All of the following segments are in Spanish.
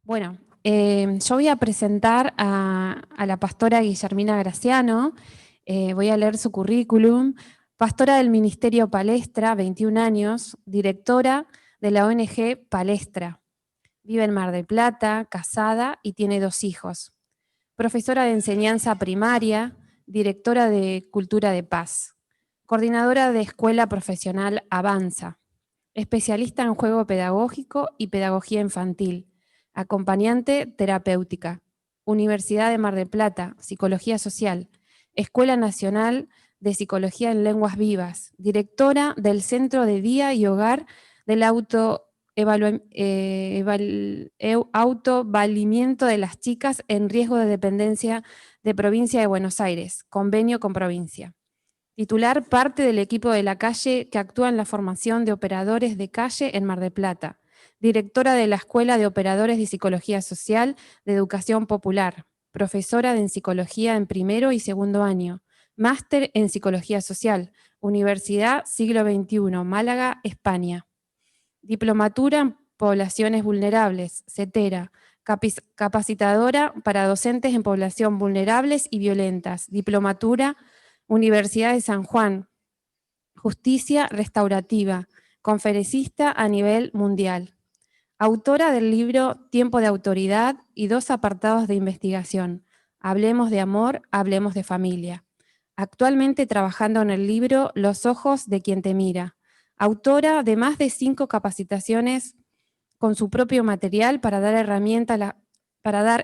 Bueno, yo voy a presentar a la pastora Guillermina Graciano. Voy a leer su currículum. Pastora del Ministerio Palestra, 21 años, directora de la ONG Palestra. Vive en Mar del Plata, casada y tiene 2 hijos. Profesora de enseñanza primaria, directora de Cultura de Paz. Coordinadora de Escuela Profesional Avanza. Especialista en juego pedagógico y pedagogía infantil. Acompañante terapéutica. Universidad de Mar del Plata, Psicología Social. Escuela Nacional de Psicología en Lenguas Vivas. Directora del Centro de Día y Hogar del autovalimiento de las chicas en riesgo de dependencia de Provincia de Buenos Aires. Convenio con provincia. Titular parte del equipo de la calle que actúa en la formación de operadores de calle en Mar del Plata. Directora de la Escuela de Operadores de Psicología Social de Educación Popular. Profesora en Psicología en primero y segundo año. Máster en Psicología Social. Universidad Siglo XXI, Málaga, España. Diplomatura en Poblaciones Vulnerables, CETERA. Capacitadora para docentes en población vulnerables y violentas. Diplomatura Universidad de San Juan, Justicia Restaurativa, conferencista a nivel mundial. Autora del libro Tiempo de Autoridad y 2 apartados de investigación. Hablemos de amor, hablemos de familia. Actualmente trabajando en el libro Los ojos de quien te mira. Autora de más de 5 capacitaciones con su propio material para dar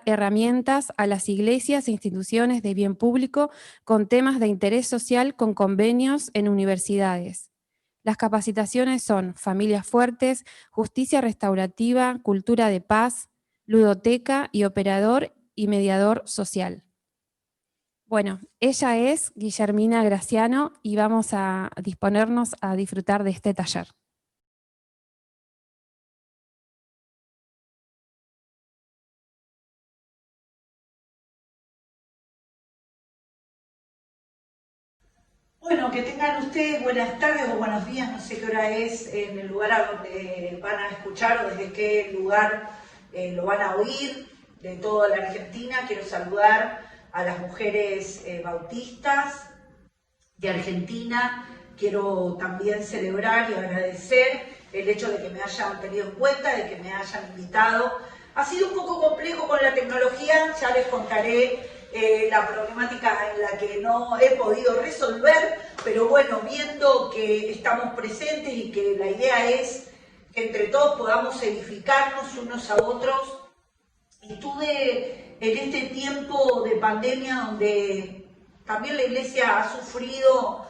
herramientas a las iglesias e instituciones de bien público con temas de interés social con convenios en universidades. Las capacitaciones son Familias Fuertes, Justicia Restaurativa, Cultura de Paz, Ludoteca y Operador y Mediador Social. Bueno, ella es Guillermina Graciano y vamos a disponernos a disfrutar de este taller. Bueno, que tengan ustedes buenas tardes o buenos días, no sé qué hora es en el lugar a donde van a escuchar o desde qué lugar lo van a oír de toda la Argentina. Quiero saludar a las mujeres bautistas de Argentina. Quiero también celebrar y agradecer el hecho de que me hayan tenido en cuenta, de que me hayan invitado. Ha sido un poco complejo con la tecnología, ya les contaré la problemática en la que no he podido resolver, pero bueno, viendo que estamos presentes y que la idea es que entre todos podamos edificarnos unos a otros. Y tuve en este tiempo de pandemia donde también la iglesia ha sufrido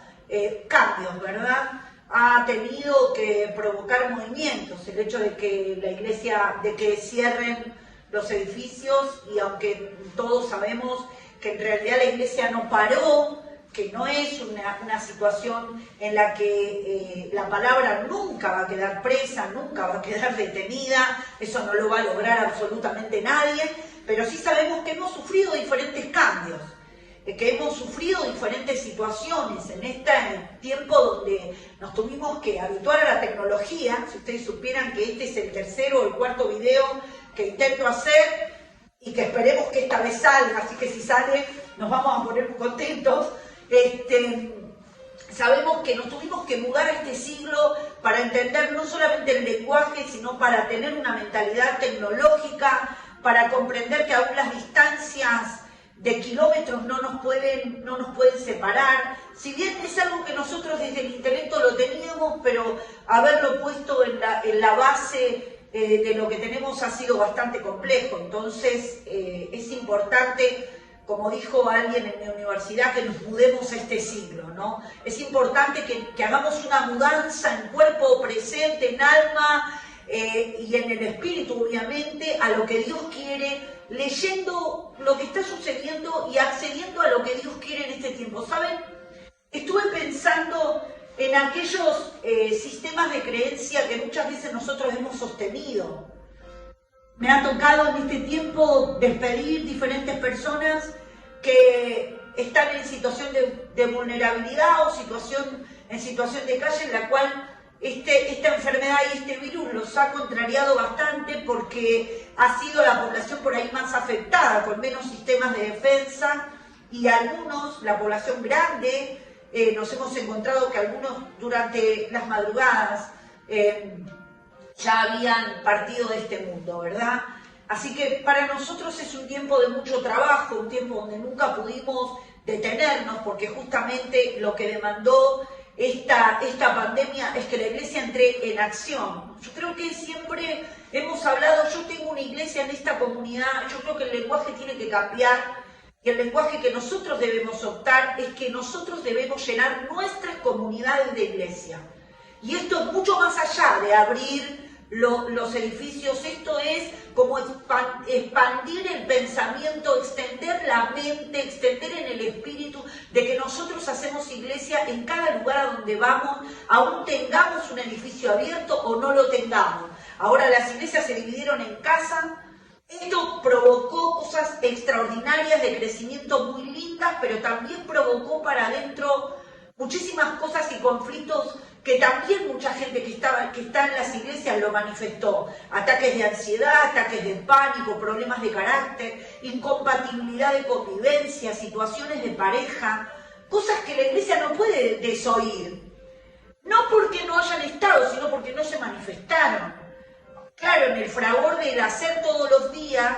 cambios, ¿verdad? Ha tenido que provocar movimientos, el hecho de que la iglesia, de que cierren los edificios, y aunque todos sabemos que en realidad la iglesia no paró, que no es una situación en la que la palabra nunca va a quedar presa, nunca va a quedar detenida, eso no lo va a lograr absolutamente nadie, pero sí sabemos que hemos sufrido diferentes cambios, que hemos sufrido diferentes situaciones en este tiempo donde nos tuvimos que habituar a la tecnología. Si ustedes supieran que este es el tercero o el cuarto video que intento hacer y que esperemos que esta vez salga, así que si sale nos vamos a poner muy contentos. Sabemos que nos tuvimos que mudar a este siglo para entender no solamente el lenguaje, sino para tener una mentalidad tecnológica, para comprender que aún las distancias de kilómetros no nos pueden separar. Si bien es algo que nosotros desde el intelecto lo teníamos, pero haberlo puesto en la base de lo que tenemos ha sido bastante complejo. Entonces es importante, como dijo alguien en mi universidad, que nos mudemos a este siglo, ¿no? Es importante que hagamos una mudanza en cuerpo presente, en alma y en el espíritu, obviamente, a lo que Dios quiere, leyendo lo que está sucediendo y accediendo a lo que Dios quiere en este tiempo. ¿Saben? Estuve pensando en aquellos sistemas de creencia que muchas veces nosotros hemos sostenido. Me ha tocado en este tiempo despedir diferentes personas que están en situación de vulnerabilidad o en situación de calle, en la cual esta enfermedad y este virus los ha contrariado bastante porque ha sido la población por ahí más afectada, con menos sistemas de defensa, y algunos, la población grande, nos hemos encontrado que algunos durante las madrugadas ya habían partido de este mundo, ¿verdad? Así que para nosotros es un tiempo de mucho trabajo, un tiempo donde nunca pudimos detenernos, porque justamente lo que demandó esta pandemia es que la iglesia entre en acción. Yo creo que siempre hemos hablado, yo tengo una iglesia en esta comunidad, yo creo que el lenguaje tiene que cambiar, y el lenguaje que nosotros debemos optar es que nosotros debemos llenar nuestras comunidades de iglesia. Y esto es mucho más allá de abrir los edificios, esto es como expandir el pensamiento, extender la mente, extender en el espíritu de que nosotros hacemos iglesia en cada lugar a donde vamos, aún tengamos un edificio abierto o no lo tengamos. Ahora las iglesias se dividieron en casa. Esto provocó cosas extraordinarias de crecimiento muy lindas, pero también provocó para adentro muchísimas cosas y conflictos que también mucha gente que está en las iglesias lo manifestó. Ataques de ansiedad, ataques de pánico, problemas de carácter, incompatibilidad de convivencia, situaciones de pareja, cosas que la iglesia no puede desoír. No porque no hayan estado, sino porque no se manifestaron. Claro, en el fragor del hacer todos los días,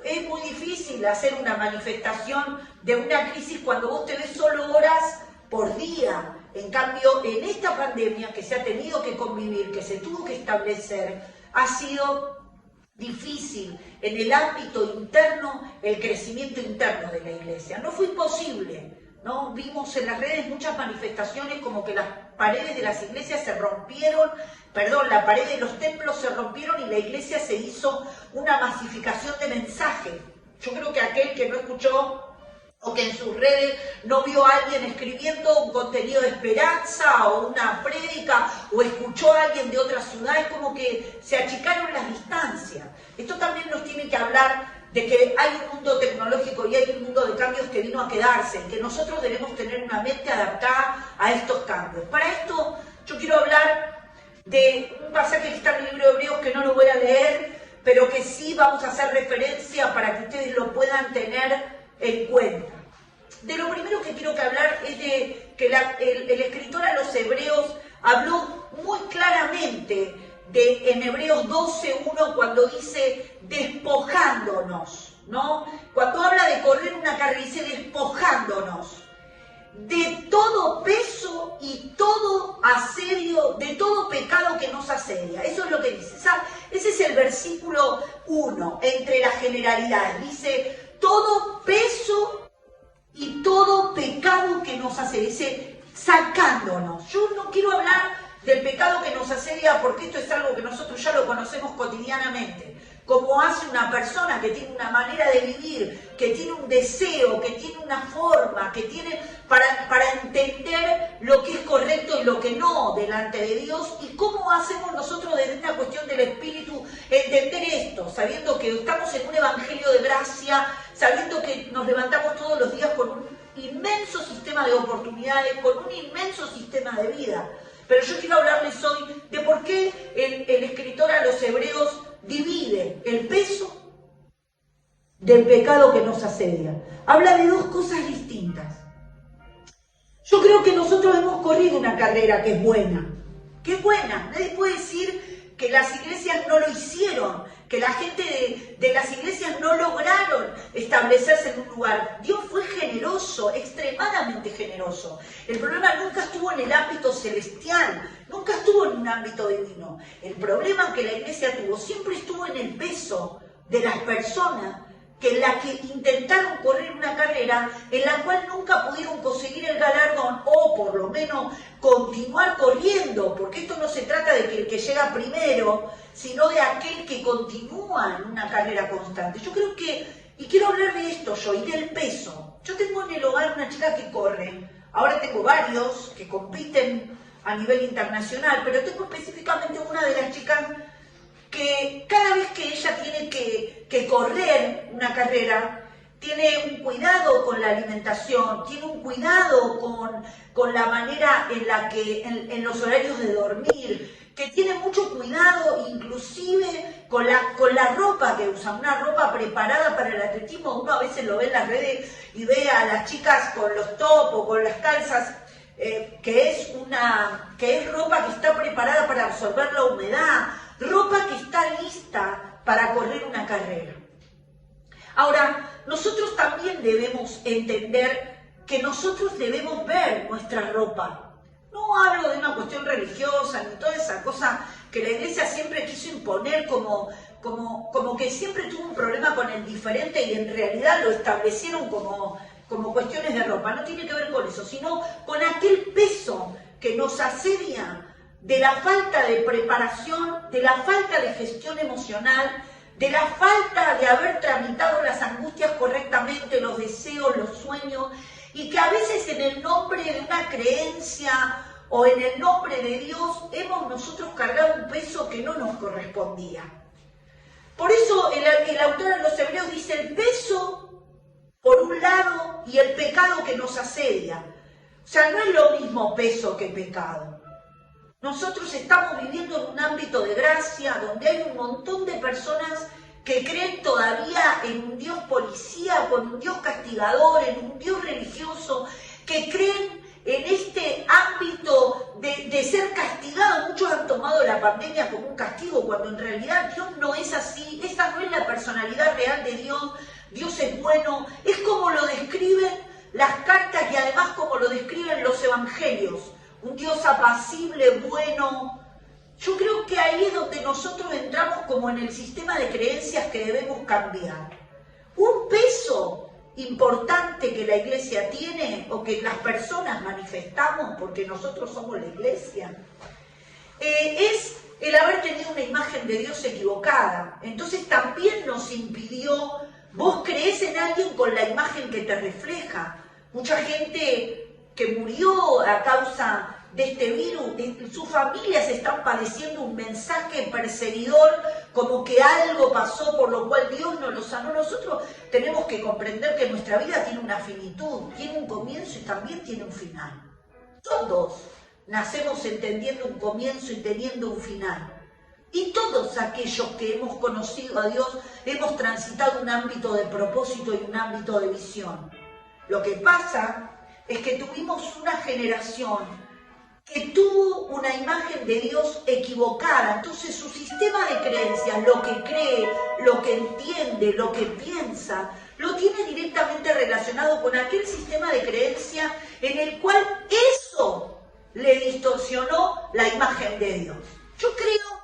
es muy difícil hacer una manifestación de una crisis cuando vos te ves solo horas por día. En cambio, en esta pandemia que se ha tenido que convivir, que se tuvo que establecer, ha sido difícil en el ámbito interno, el crecimiento interno de la iglesia. No fue imposible, ¿no? Vimos en las redes muchas manifestaciones como que las paredes de las iglesias se rompieron, la pared de los templos se rompieron y la iglesia se hizo una masificación de mensajes. Yo creo que aquel que no escuchó o que en sus redes no vio a alguien escribiendo un contenido de esperanza o una prédica, o escuchó a alguien de otra ciudad, es como que se achicaron las distancias. Esto también nos tiene que hablar de que hay un mundo tecnológico y hay un mundo de cambios que vino a quedarse, y que nosotros debemos tener una mente adaptada a estos cambios. Para esto yo quiero hablar de un pasaje que está en el libro de Hebreos, que no lo voy a leer, pero que sí vamos a hacer referencia para que ustedes lo puedan tener en cuenta. De lo primero que quiero hablar es de que el escritor a los Hebreos habló muy claramente en Hebreos 12:1 cuando dice despojándonos, ¿no? Cuando habla de correr una carrera dice despojándonos de todo peso y todo asedio, de todo pecado que nos asedia. Eso es lo que dice. ¿Sabes? Ese es el versículo 1, entre las generalidades. Dice todo peso y todo pecado que nos asedia. Dice sacándonos. Yo no quiero hablar del pecado que nos asedia porque esto es algo que nosotros ya lo conocemos cotidianamente. Como hace una persona que tiene una manera de vivir, que tiene un deseo, que tiene una forma, que tiene para entender lo que es correcto y lo que no delante de Dios, y cómo hacemos nosotros desde una cuestión del espíritu entender esto, sabiendo que estamos en un evangelio de gracia, sabiendo que nos levantamos todos los días con un inmenso sistema de oportunidades, con un inmenso sistema de vida. Pero yo quiero hablarles hoy de por qué el escritor a los Hebreos divide el peso del pecado que nos asedia. Habla de dos cosas distintas. Yo creo que nosotros hemos corrido una carrera que es buena. Que es buena. Nadie puede decir que las iglesias no lo hicieron, que la gente de las iglesias no lograron establecerse en un lugar. Dios fue generoso, extremadamente generoso. El problema nunca estuvo en el ámbito celestial, nunca estuvo en un ámbito divino. El problema que la iglesia tuvo siempre estuvo en el peso de las personas que intentaron correr una carrera en la cual nunca pudieron conseguir el galardón, o por lo menos continuar corriendo, porque esto no se trata de que el que llega primero, sino de aquel que continúa en una carrera constante. Yo creo que, y quiero hablar de esto yo, y del peso. Yo tengo en el hogar una chica que corre, ahora tengo varios que compiten a nivel internacional, pero tengo específicamente una de las chicas que cada vez que ella tiene que correr una carrera, tiene un cuidado con la alimentación, tiene un cuidado con la manera en la que, en los horarios de dormir, que tiene mucho cuidado inclusive con la ropa que usa, una ropa preparada para el atletismo. Uno a veces lo ve en las redes y ve a las chicas con los top o con las calzas, que es ropa que está preparada para absorber la humedad, ropa que está lista para correr una carrera. Ahora, nosotros también debemos entender que nosotros debemos ver nuestra ropa. No hablo de una cuestión religiosa ni toda esa cosa que la iglesia siempre quiso imponer como que siempre tuvo un problema con el diferente y en realidad lo establecieron como cuestiones de ropa. No tiene que ver con eso, sino con aquel peso que nos asedia de la falta de preparación, de la falta de gestión emocional, de la falta de haber tramitado las angustias correctamente, los deseos, los sueños, y que a veces en el nombre de una creencia o en el nombre de Dios hemos nosotros cargado un peso que no nos correspondía. Por eso el autor de los Hebreos dice el peso por un lado y el pecado que nos asedia. O sea, no es lo mismo peso que pecado. Nosotros estamos viviendo en un ámbito de gracia donde hay un montón de personas que creen todavía en un Dios policíaco, en un Dios castigador, en un Dios religioso, que creen en este ámbito de ser castigado. Muchos han tomado la pandemia como un castigo, cuando en realidad Dios no es así. Esa no es la personalidad real de Dios. Dios es bueno. Es como lo describen las cartas y además como lo describen los evangelios. Un Dios apacible, bueno. Yo creo que ahí es donde nosotros entramos como en el sistema de creencias que debemos cambiar. Un peso importante que la iglesia tiene o que las personas manifestamos, porque nosotros somos la iglesia, es el haber tenido una imagen de Dios equivocada. Entonces también nos impidió, vos creés en alguien con la imagen que te refleja. Mucha gente que murió a causa de este virus, sus familias están padeciendo un mensaje perseguidor, como que algo pasó por lo cual Dios no lo sanó. Nosotros tenemos que comprender que nuestra vida tiene una finitud, tiene un comienzo y también tiene un final. Todos nacemos entendiendo un comienzo y teniendo un final. Y todos aquellos que hemos conocido a Dios hemos transitado un ámbito de propósito y un ámbito de visión. Lo que pasa es que tuvimos una generación que tuvo una imagen de Dios equivocada. Entonces su sistema de creencias, lo que cree, lo que entiende, lo que piensa, lo tiene directamente relacionado con aquel sistema de creencia en el cual eso le distorsionó la imagen de Dios. Yo creo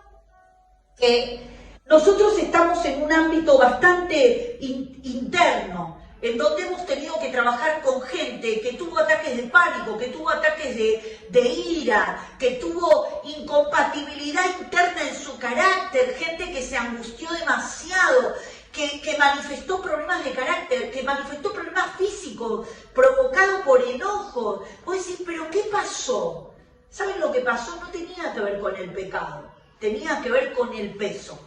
que nosotros estamos en un ámbito bastante interno, en donde hemos tenido que trabajar con gente que tuvo ataques de pánico, que tuvo ataques de ira, que tuvo incompatibilidad interna en su carácter, gente que se angustió demasiado, que manifestó problemas de carácter, que manifestó problemas físicos, provocados por enojo. Vos decís, ¿pero qué pasó? ¿Saben lo que pasó? No tenía que ver con el pecado, tenía que ver con el peso.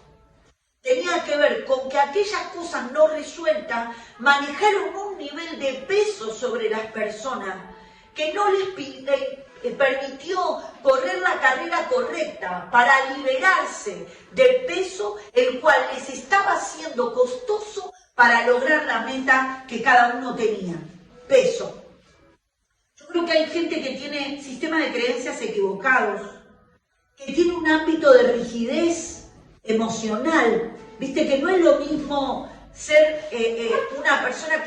Tenía que ver con que aquellas cosas no resueltas manejaron un nivel de peso sobre las personas que no les permitió correr la carrera correcta para liberarse del peso el cual les estaba siendo costoso para lograr la meta que cada uno tenía. Peso. Yo creo que hay gente que tiene sistemas de creencias equivocados, que tiene un ámbito de rigidez emocional. Viste que no es lo mismo ser una persona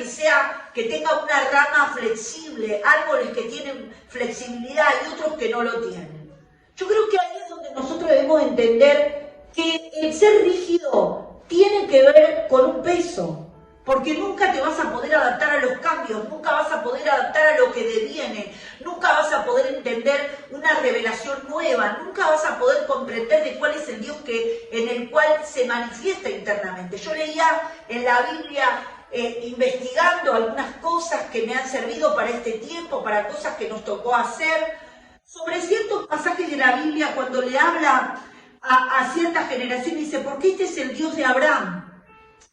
que tenga una rama flexible, árboles que tienen flexibilidad y otros que no lo tienen. Yo creo que ahí es donde nosotros debemos entender que el ser rígido tiene que ver con un peso, porque nunca te vas a poder adaptar a los cambios, nunca vas a poder adaptar a lo que deviene, nunca vas a poder entender una revelación nueva, nunca vas a poder comprender de cuál es el Dios en el cual se manifiesta internamente. Yo leía en la Biblia, investigando algunas cosas que me han servido para este tiempo, para cosas que nos tocó hacer, sobre ciertos pasajes de la Biblia cuando le habla a cierta generación, dice, porque este es el Dios de Abraham.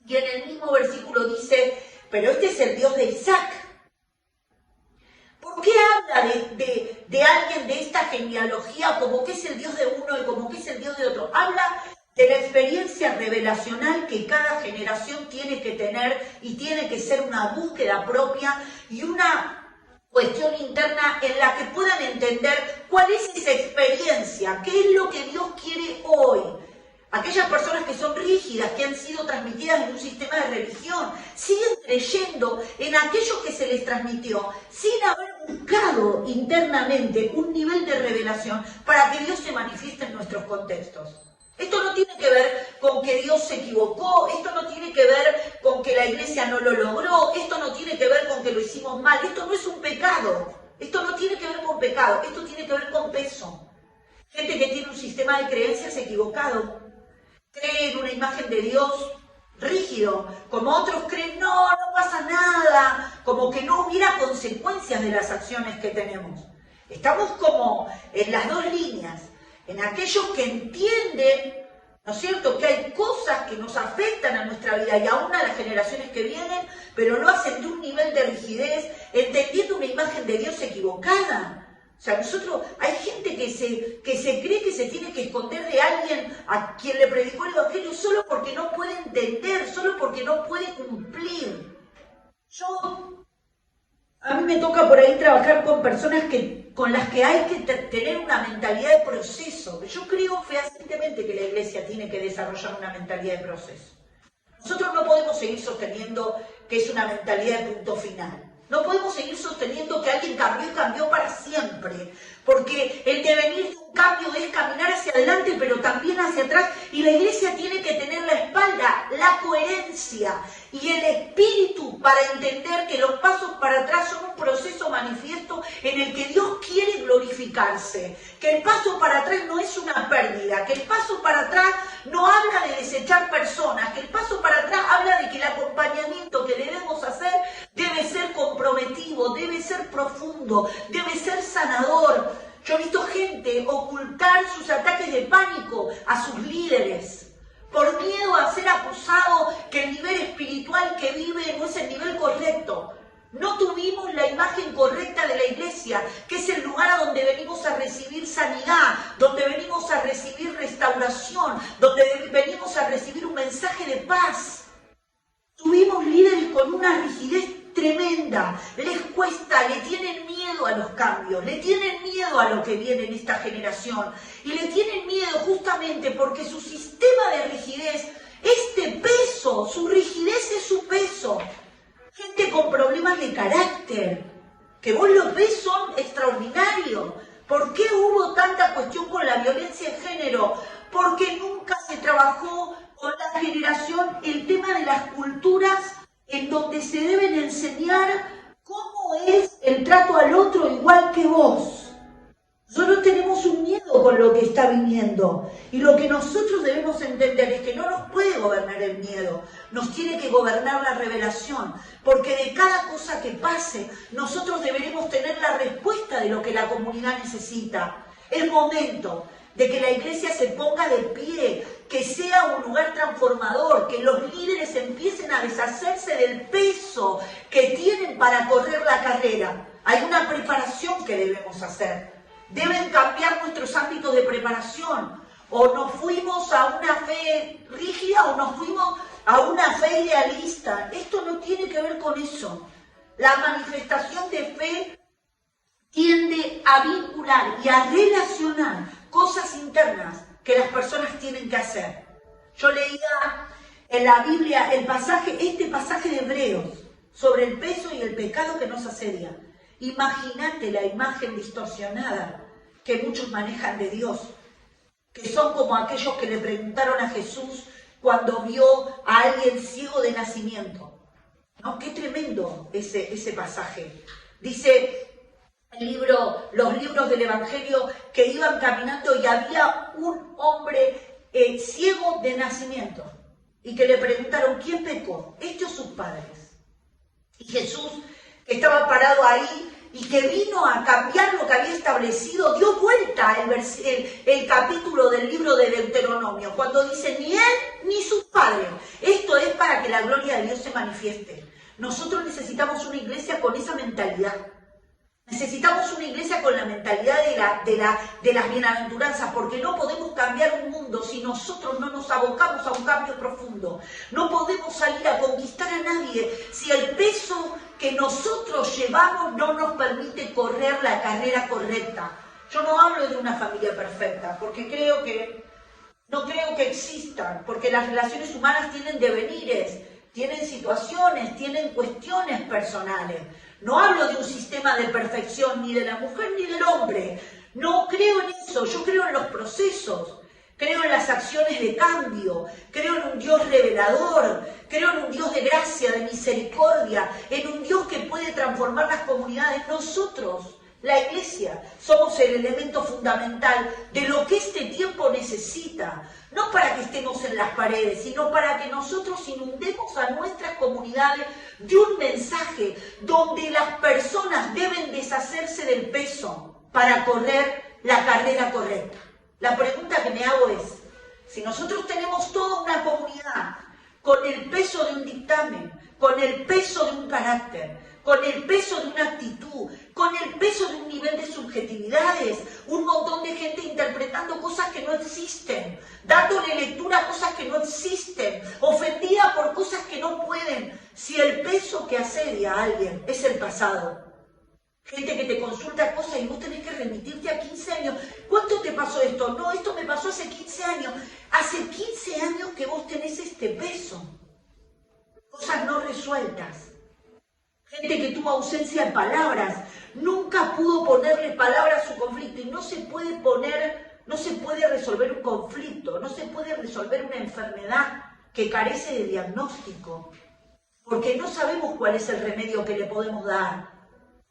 Y en el mismo versículo dice pero este es el Dios de Isaac. ¿Por qué habla de alguien de esta genealogía como que es el Dios de uno y como que es el Dios de otro? Habla de la experiencia revelacional que cada generación tiene que tener y tiene que ser una búsqueda propia y una cuestión interna en la que puedan entender cuál es esa experiencia, qué es lo que Dios quiere hoy. Aquellas personas que son rígidas, que han sido transmitidas en un sistema de religión, siguen creyendo en aquello que se les transmitió, sin haber buscado internamente un nivel de revelación para que Dios se manifieste en nuestros contextos. Esto no tiene que ver con que Dios se equivocó, esto no tiene que ver con que la iglesia no lo logró, esto no tiene que ver con que lo hicimos mal, esto no es un pecado, esto no tiene que ver con pecado, esto tiene que ver con peso. Gente que tiene un sistema de creencias equivocado, cree en una imagen de Dios rígido, como otros creen, no pasa nada, como que no hubiera consecuencias de las acciones que tenemos. Estamos como en las dos líneas, en aquellos que entienden, ¿no es cierto?, que hay cosas que nos afectan a nuestra vida y aún a las generaciones que vienen, pero lo hacen de un nivel de rigidez, entendiendo una imagen de Dios equivocada. O sea, hay gente que se cree que se tiene que esconder de alguien a quien le predicó el Evangelio solo porque no puede entender, solo porque no puede cumplir. A mí me toca por ahí trabajar con personas con las que hay que tener una mentalidad de proceso. Yo creo fehacientemente que la iglesia tiene que desarrollar una mentalidad de proceso. Nosotros no podemos seguir sosteniendo que es una mentalidad de punto final. No podemos seguir sosteniendo que alguien cambió y cambió para siempre, porque el devenir de un cambio es caminar hacia adelante, pero también hacia atrás, y la iglesia tiene que tener la espalda, la coherencia y el espíritu para entender que los pasos para atrás son un proceso manifiesto en el que Dios quiere glorificarse, que el paso para atrás no es una pérdida, que el paso para atrás no habla de desechar personas, que el paso para atrás habla de que el acompañamiento que debemos hacer debe ser comprometido, debe ser profundo, debe ser sanador. Yo he visto gente ocultar sus ataques de pánico a sus líderes por miedo a ser acusado que el nivel espiritual que vive no es el nivel correcto. No tuvimos la imagen correcta de la iglesia, que es el lugar a donde venimos a recibir sanidad, donde venimos a recibir restauración, donde venimos a recibir un mensaje de paz. Tuvimos líderes con una rigidez tremenda, les cuesta, le tienen miedo a los cambios, le tienen miedo a lo que viene en esta generación y le tienen miedo justamente porque su sistema de rigidez es de peso, su rigidez es su peso. Gente con problemas de carácter, que vos los ves son extraordinarios. ¿Por qué hubo tanta cuestión con la violencia de género? Porque nunca se trabajó con la generación el tema de las culturas en donde se deben enseñar cómo es el trato al otro igual que vos. Nosotros tenemos un miedo con lo que está viniendo y lo que nosotros debemos entender es que no nos puede gobernar el miedo, nos tiene que gobernar la revelación, porque de cada cosa que pase nosotros deberemos tener la respuesta de lo que la comunidad necesita. Es momento de que la iglesia se ponga de pie, que sea un lugar transformador, que los líderes empiecen a deshacerse del peso que tienen para correr la carrera. Hay una preparación que debemos hacer. Deben cambiar nuestros ámbitos de preparación. O nos fuimos a una fe rígida o nos fuimos a una fe idealista. Esto no tiene que ver con eso. La manifestación de fe tiende a vincular y a relacionar cosas internas que las personas tienen que hacer. Yo leía en la Biblia este pasaje de Hebreos sobre el peso y el pecado que nos asedia. Imagínate la imagen distorsionada que muchos manejan de Dios, que son como aquellos que le preguntaron a Jesús cuando vio a alguien ciego de nacimiento. ¿No? Qué tremendo ese pasaje. Dice los libros del Evangelio que iban caminando y había un hombre ciego de nacimiento y que le preguntaron ¿quién pecó? ¿Este o sus padres? Y Jesús, que estaba parado ahí y que vino a cambiar lo que había establecido, dio vuelta el capítulo del libro de Deuteronomio, cuando dice ni él ni sus padres. Esto es para que la gloria de Dios se manifieste. Nosotros necesitamos una iglesia con esa mentalidad. Necesitamos una iglesia con la mentalidad de las bienaventuranzas, porque no podemos cambiar un mundo si nosotros no nos abocamos a un cambio profundo. No podemos salir a conquistar a nadie si el peso que nosotros llevamos no nos permite correr la carrera correcta. Yo no hablo de una familia perfecta, porque no creo que existan, porque las relaciones humanas tienen devenires, tienen situaciones, tienen cuestiones personales. No hablo de un sistema de perfección ni de la mujer ni del hombre. No creo en eso. Yo creo en los procesos. Creo en las acciones de cambio. Creo en un Dios revelador. Creo en un Dios de gracia, de misericordia. En un Dios que puede transformar las comunidades. Nosotros, la iglesia, somos el elemento fundamental de lo que este tiempo necesita. No para que estemos en las paredes, sino para que nosotros inundemos a nuestras comunidades de un mensaje donde las personas deben deshacerse del peso para correr la carrera correcta. La pregunta que me hago es, si nosotros tenemos toda una comunidad con el peso de un dictamen, con el peso de un carácter, con el peso de una actitud, con el peso de un nivel de subjetividades, un montón de gente interpretando cosas que no existen, dándole lectura a cosas que no existen, ofendida por cosas que no pueden. Si el peso que asedia a alguien es el pasado, gente que te consulta cosas y vos tenés que remitirte a 15 años. ¿Cuánto te pasó esto? No, esto me pasó hace 15 años. Hace 15 años que vos tenés este peso. Cosas no resueltas. Gente que tuvo ausencia de palabras, nunca pudo ponerle palabras a su conflicto y no se puede resolver un conflicto, no se puede resolver una enfermedad que carece de diagnóstico, porque no sabemos cuál es el remedio que le podemos dar.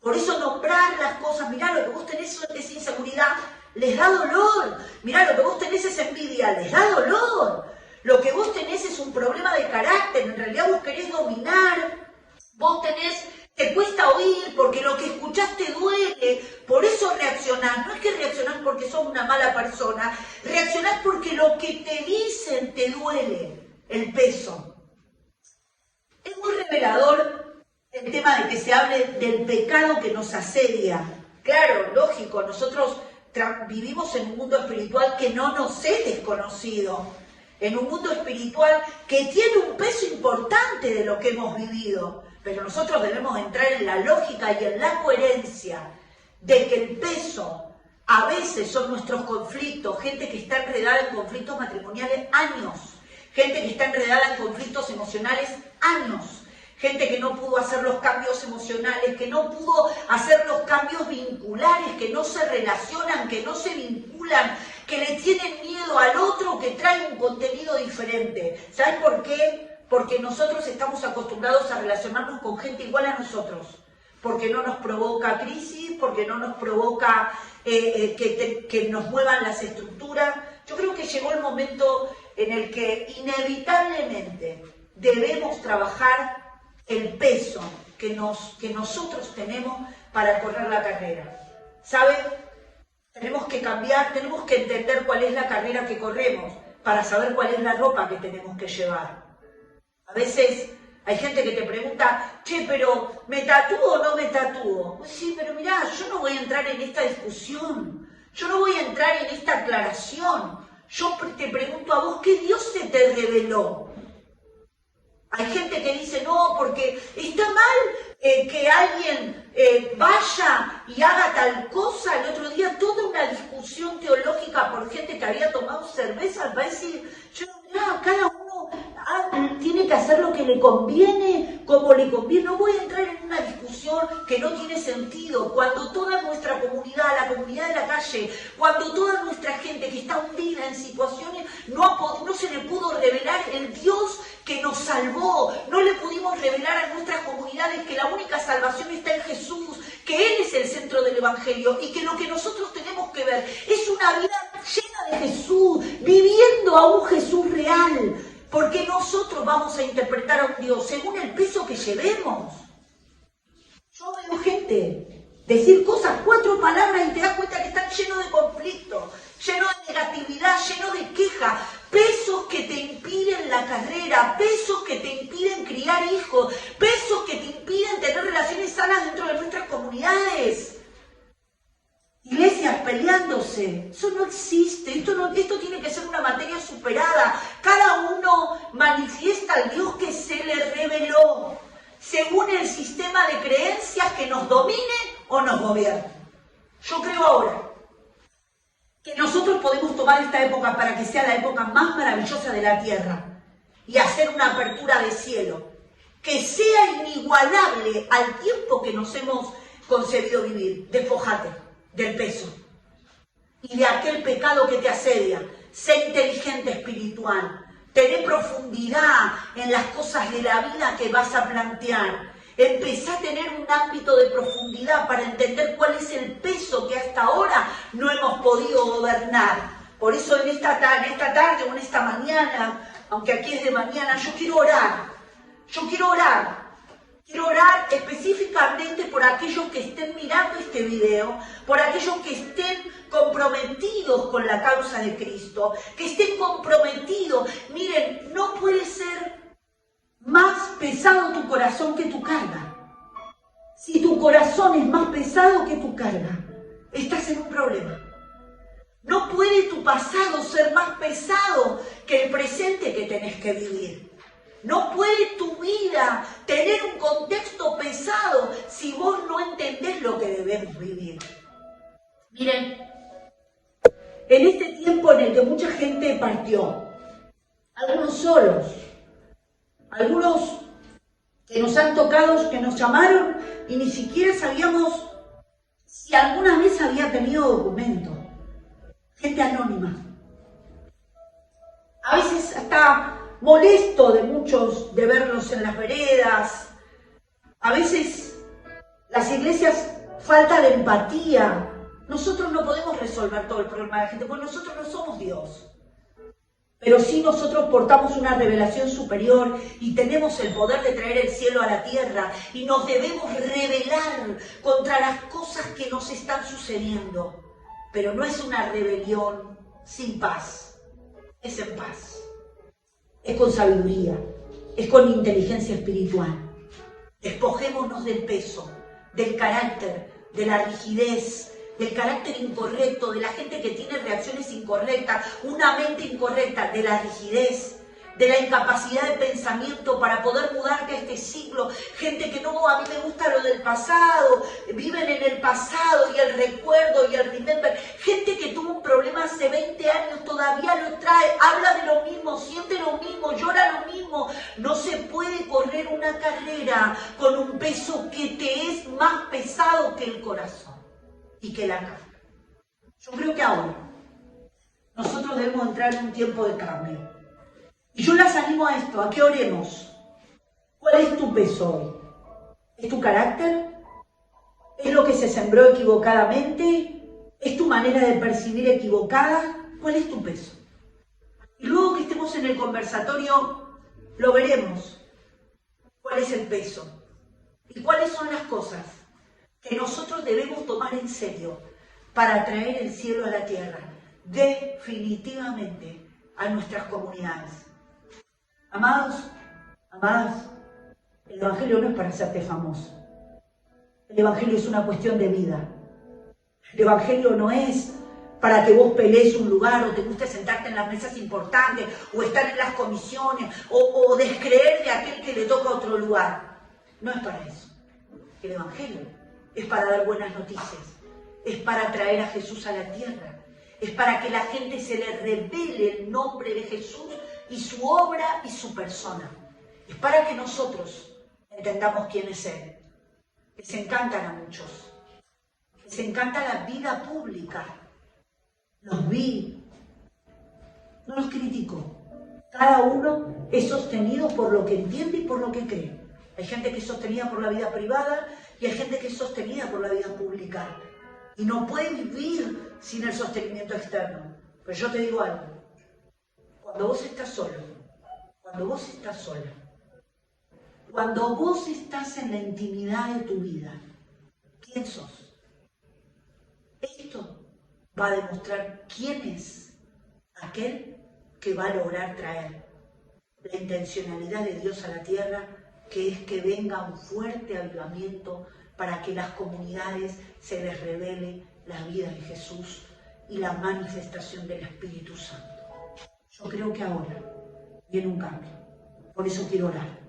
Por eso nombrar las cosas, mirá, lo que vos tenés es inseguridad, les da dolor. Mirá, lo que vos tenés es envidia, les da dolor. Lo que vos tenés es un problema de carácter, en realidad vos querés dominar. Vos te cuesta oír porque lo que escuchaste duele, por eso reaccionás. No es que reaccionás porque sos una mala persona, reaccionás porque lo que te dicen te duele, el peso. Es muy revelador el tema de que se hable del pecado que nos asedia. Claro, lógico, nosotros vivimos en un mundo espiritual que no nos es desconocido, en un mundo espiritual que tiene un peso importante de lo que hemos vivido. Pero nosotros debemos entrar en la lógica y en la coherencia de que el peso a veces son nuestros conflictos, gente que está enredada en conflictos matrimoniales años, gente que está enredada en conflictos emocionales años, gente que no pudo hacer los cambios emocionales, que no pudo hacer los cambios vinculares, que no se relacionan, que no se vinculan, que le tienen miedo al otro que trae un contenido diferente. ¿Sabes por qué? Porque nosotros estamos acostumbrados a relacionarnos con gente igual a nosotros, porque no nos provoca crisis, porque no nos provoca que nos muevan las estructuras. Yo creo que llegó el momento en el que inevitablemente debemos trabajar el peso que nosotros tenemos para correr la carrera. ¿Saben? Tenemos que cambiar, tenemos que entender cuál es la carrera que corremos para saber cuál es la ropa que tenemos que llevar. A veces hay gente que te pregunta, che, pero ¿me tatúo o no me tatúo? Pues sí, pero mirá, yo no voy a entrar en esta discusión, yo no voy a entrar en esta aclaración. Yo te pregunto a vos, ¿qué Dios se te reveló? Hay gente que dice, no, porque está mal que alguien vaya y haga tal cosa. El otro día toda una discusión teológica por gente que había tomado cerveza, va a decir, cada uno tiene que hacer lo que le conviene, como le conviene. No voy a entrar en una discusión que no tiene sentido. Cuando toda nuestra comunidad, la comunidad de la calle, cuando toda nuestra gente que está hundida en situaciones, no se le pudo revelar el Dios que nos salvó, no le pudimos revelar a nuestras comunidades que la única salvación está en Jesús, que Él es el centro del Evangelio y que lo que nosotros tenemos que ver es una vida llena de Jesús, viviendo a un Jesús real, porque nosotros vamos a interpretar a un Dios según el peso que llevemos. Yo veo gente decir cosas, 4 palabras y te das cuenta que están llenos de conflicto, llenos de negatividad, llenos de queja, pesos que te impiden la carrera, pesos que te impiden criar hijos, pesos que te según el sistema de creencias que nos domine o nos gobierne. Yo creo ahora que nosotros podemos tomar esta época para que sea la época más maravillosa de la tierra y hacer una apertura de cielo que sea inigualable al tiempo que nos hemos concebido vivir. Despojate del peso y de aquel pecado que te asedia. Sé inteligente espiritual. Tené profundidad en las cosas de la vida que vas a plantear. Empecé a tener un ámbito de profundidad para entender cuál es el peso que hasta ahora no hemos podido gobernar. Por eso en esta tarde o en esta mañana, aunque aquí es de mañana, yo quiero orar. Quiero orar específicamente por aquellos que estén mirando este video, por aquellos que estén comprometidos con la causa de Cristo, que estén comprometidos. Miren, no puede ser más pesado tu corazón que tu carga. Si tu corazón es más pesado que tu carga, estás en un problema. No puede tu pasado ser más pesado que el presente que tenés que vivir. No puede tu vida tener un contexto pesado si vos no entendés lo que debemos vivir. Miren, en este tiempo en el que mucha gente partió, algunos solos, algunos que nos han tocado, que nos llamaron y ni siquiera sabíamos si alguna vez había tenido documento. Gente anónima. A veces hasta molesto de muchos de verlos en las veredas. A veces las iglesias falta de empatía. Nosotros no podemos resolver todo el problema de la gente porque nosotros no somos Dios. Pero sí nosotros portamos una revelación superior y tenemos el poder de traer el cielo a la tierra y nos debemos rebelar contra las cosas que nos están sucediendo. Pero no es una rebelión sin paz, es en paz. Es con sabiduría, es con inteligencia espiritual. Despojémonos del peso, del carácter, de la rigidez, del carácter incorrecto, de la gente que tiene reacciones incorrectas, una mente incorrecta, de la rigidez, de la incapacidad de pensamiento para poder mudarte a este siglo. Gente que no, a mí me gusta lo del pasado, viven en el pasado y el recuerdo y el remember. Gente que tuvo un problema hace 20 años, todavía lo trae, habla de lo mismo, siente lo mismo, llora lo mismo. No se puede correr una carrera con un peso que te es más pesado que el corazón y que la carga. Yo creo que ahora nosotros debemos entrar en un tiempo de cambio. Y yo las animo a esto, a que oremos. ¿Cuál es tu peso hoy? ¿Es tu carácter? ¿Es lo que se sembró equivocadamente? ¿Es tu manera de percibir equivocada? ¿Cuál es tu peso? Y luego que estemos en el conversatorio, lo veremos. ¿Cuál es el peso? ¿Y cuáles son las cosas que nosotros debemos tomar en serio para traer el cielo a la tierra? Definitivamente a nuestras comunidades. Amados, amadas, el Evangelio no es para hacerte famoso. El Evangelio es una cuestión de vida. El Evangelio no es para que vos pelees un lugar o te guste sentarte en las mesas importantes o estar en las comisiones o descreer de aquel que le toca otro lugar. No es para eso. El Evangelio es para dar buenas noticias. Es para traer a Jesús a la tierra. Es para que la gente se le revele el nombre de Jesús y su obra y su persona. Es para que nosotros entendamos quién es Él. Les encantan a muchos. Les encanta la vida pública. Los vi. No los critico. Cada uno es sostenido por lo que entiende y por lo que cree. Hay gente que es sostenida por la vida privada y hay gente que es sostenida por la vida pública. Y no puede vivir sin el sostenimiento externo. Pero yo te digo algo. Cuando vos estás solo, cuando vos estás sola, cuando vos estás en la intimidad de tu vida, ¿quién sos? Esto va a demostrar quién es aquel que va a lograr traer la intencionalidad de Dios a la tierra, que es que venga un fuerte avivamiento para que las comunidades se les revele la vida de Jesús y la manifestación del Espíritu Santo. Yo creo que ahora viene un cambio. Por eso quiero orar.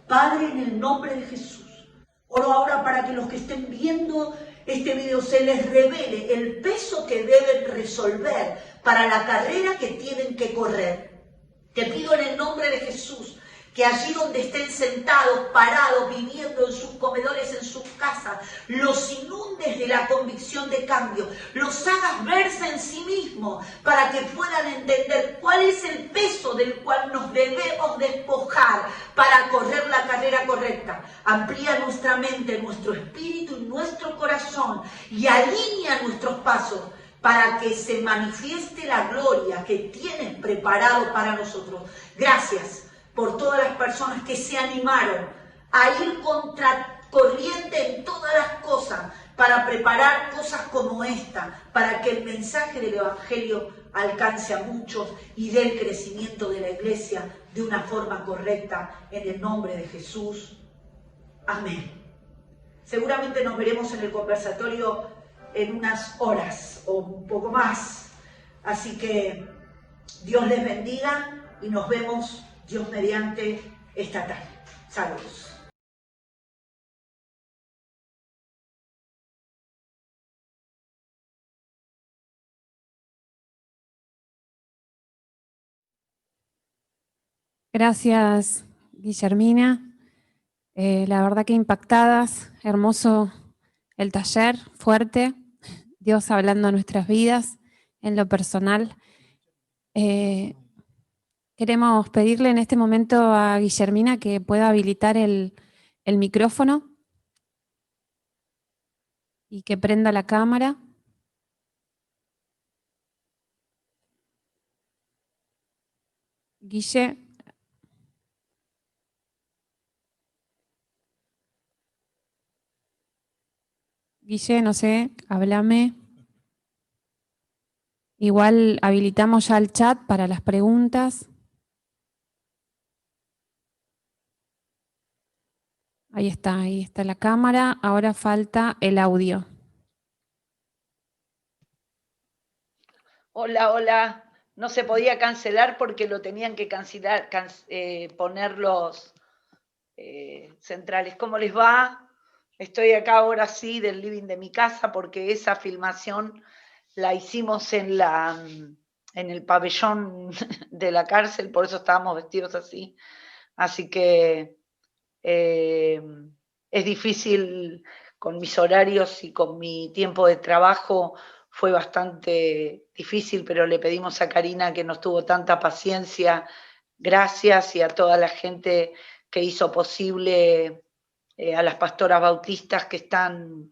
Padre, en el nombre de Jesús, oro ahora para que los que estén viendo este video se les revele el peso que deben resolver para la carrera que tienen que correr. Te pido en el nombre de Jesús que allí donde estén sentados, parados, viviendo en sus comedores, en sus casas, los inundes de la convicción de cambio, los hagas verse en sí mismos para que puedan entender cuál es el peso del cual nos debemos despojar para correr la carrera correcta. Amplía nuestra mente, nuestro espíritu y nuestro corazón y alinea nuestros pasos para que se manifieste la gloria que tienes preparado para nosotros. Gracias por todas las personas que se animaron a ir contra corriente en todas las cosas para preparar cosas como esta, para que el mensaje del Evangelio alcance a muchos y dé el crecimiento de la iglesia de una forma correcta, en el nombre de Jesús. Amén. Seguramente nos veremos en el conversatorio en unas horas o un poco más. Así que Dios les bendiga y nos vemos, Dios mediante, esta tarde. Saludos. Gracias, Guillermina. La verdad que impactadas, hermoso el taller, fuerte, Dios hablando a nuestras vidas, en lo personal. Queremos pedirle en este momento a Guillermina que pueda habilitar el micrófono y que prenda la cámara. Guille. Guille, no sé, háblame. Igual habilitamos ya el chat para las preguntas. Ahí está la cámara. Ahora falta el audio. Hola, hola. No se podía cancelar porque lo tenían que cancelar, poner los centrales. ¿Cómo les va? Estoy acá ahora sí del living de mi casa porque esa filmación la hicimos en el pabellón de la cárcel, por eso estábamos vestidos así. Así que es difícil con mis horarios y con mi tiempo de trabajo. Fue bastante difícil, pero le pedimos a Karina que nos tuvo tanta paciencia. Gracias, y a toda la gente que hizo posible, a las pastoras bautistas que están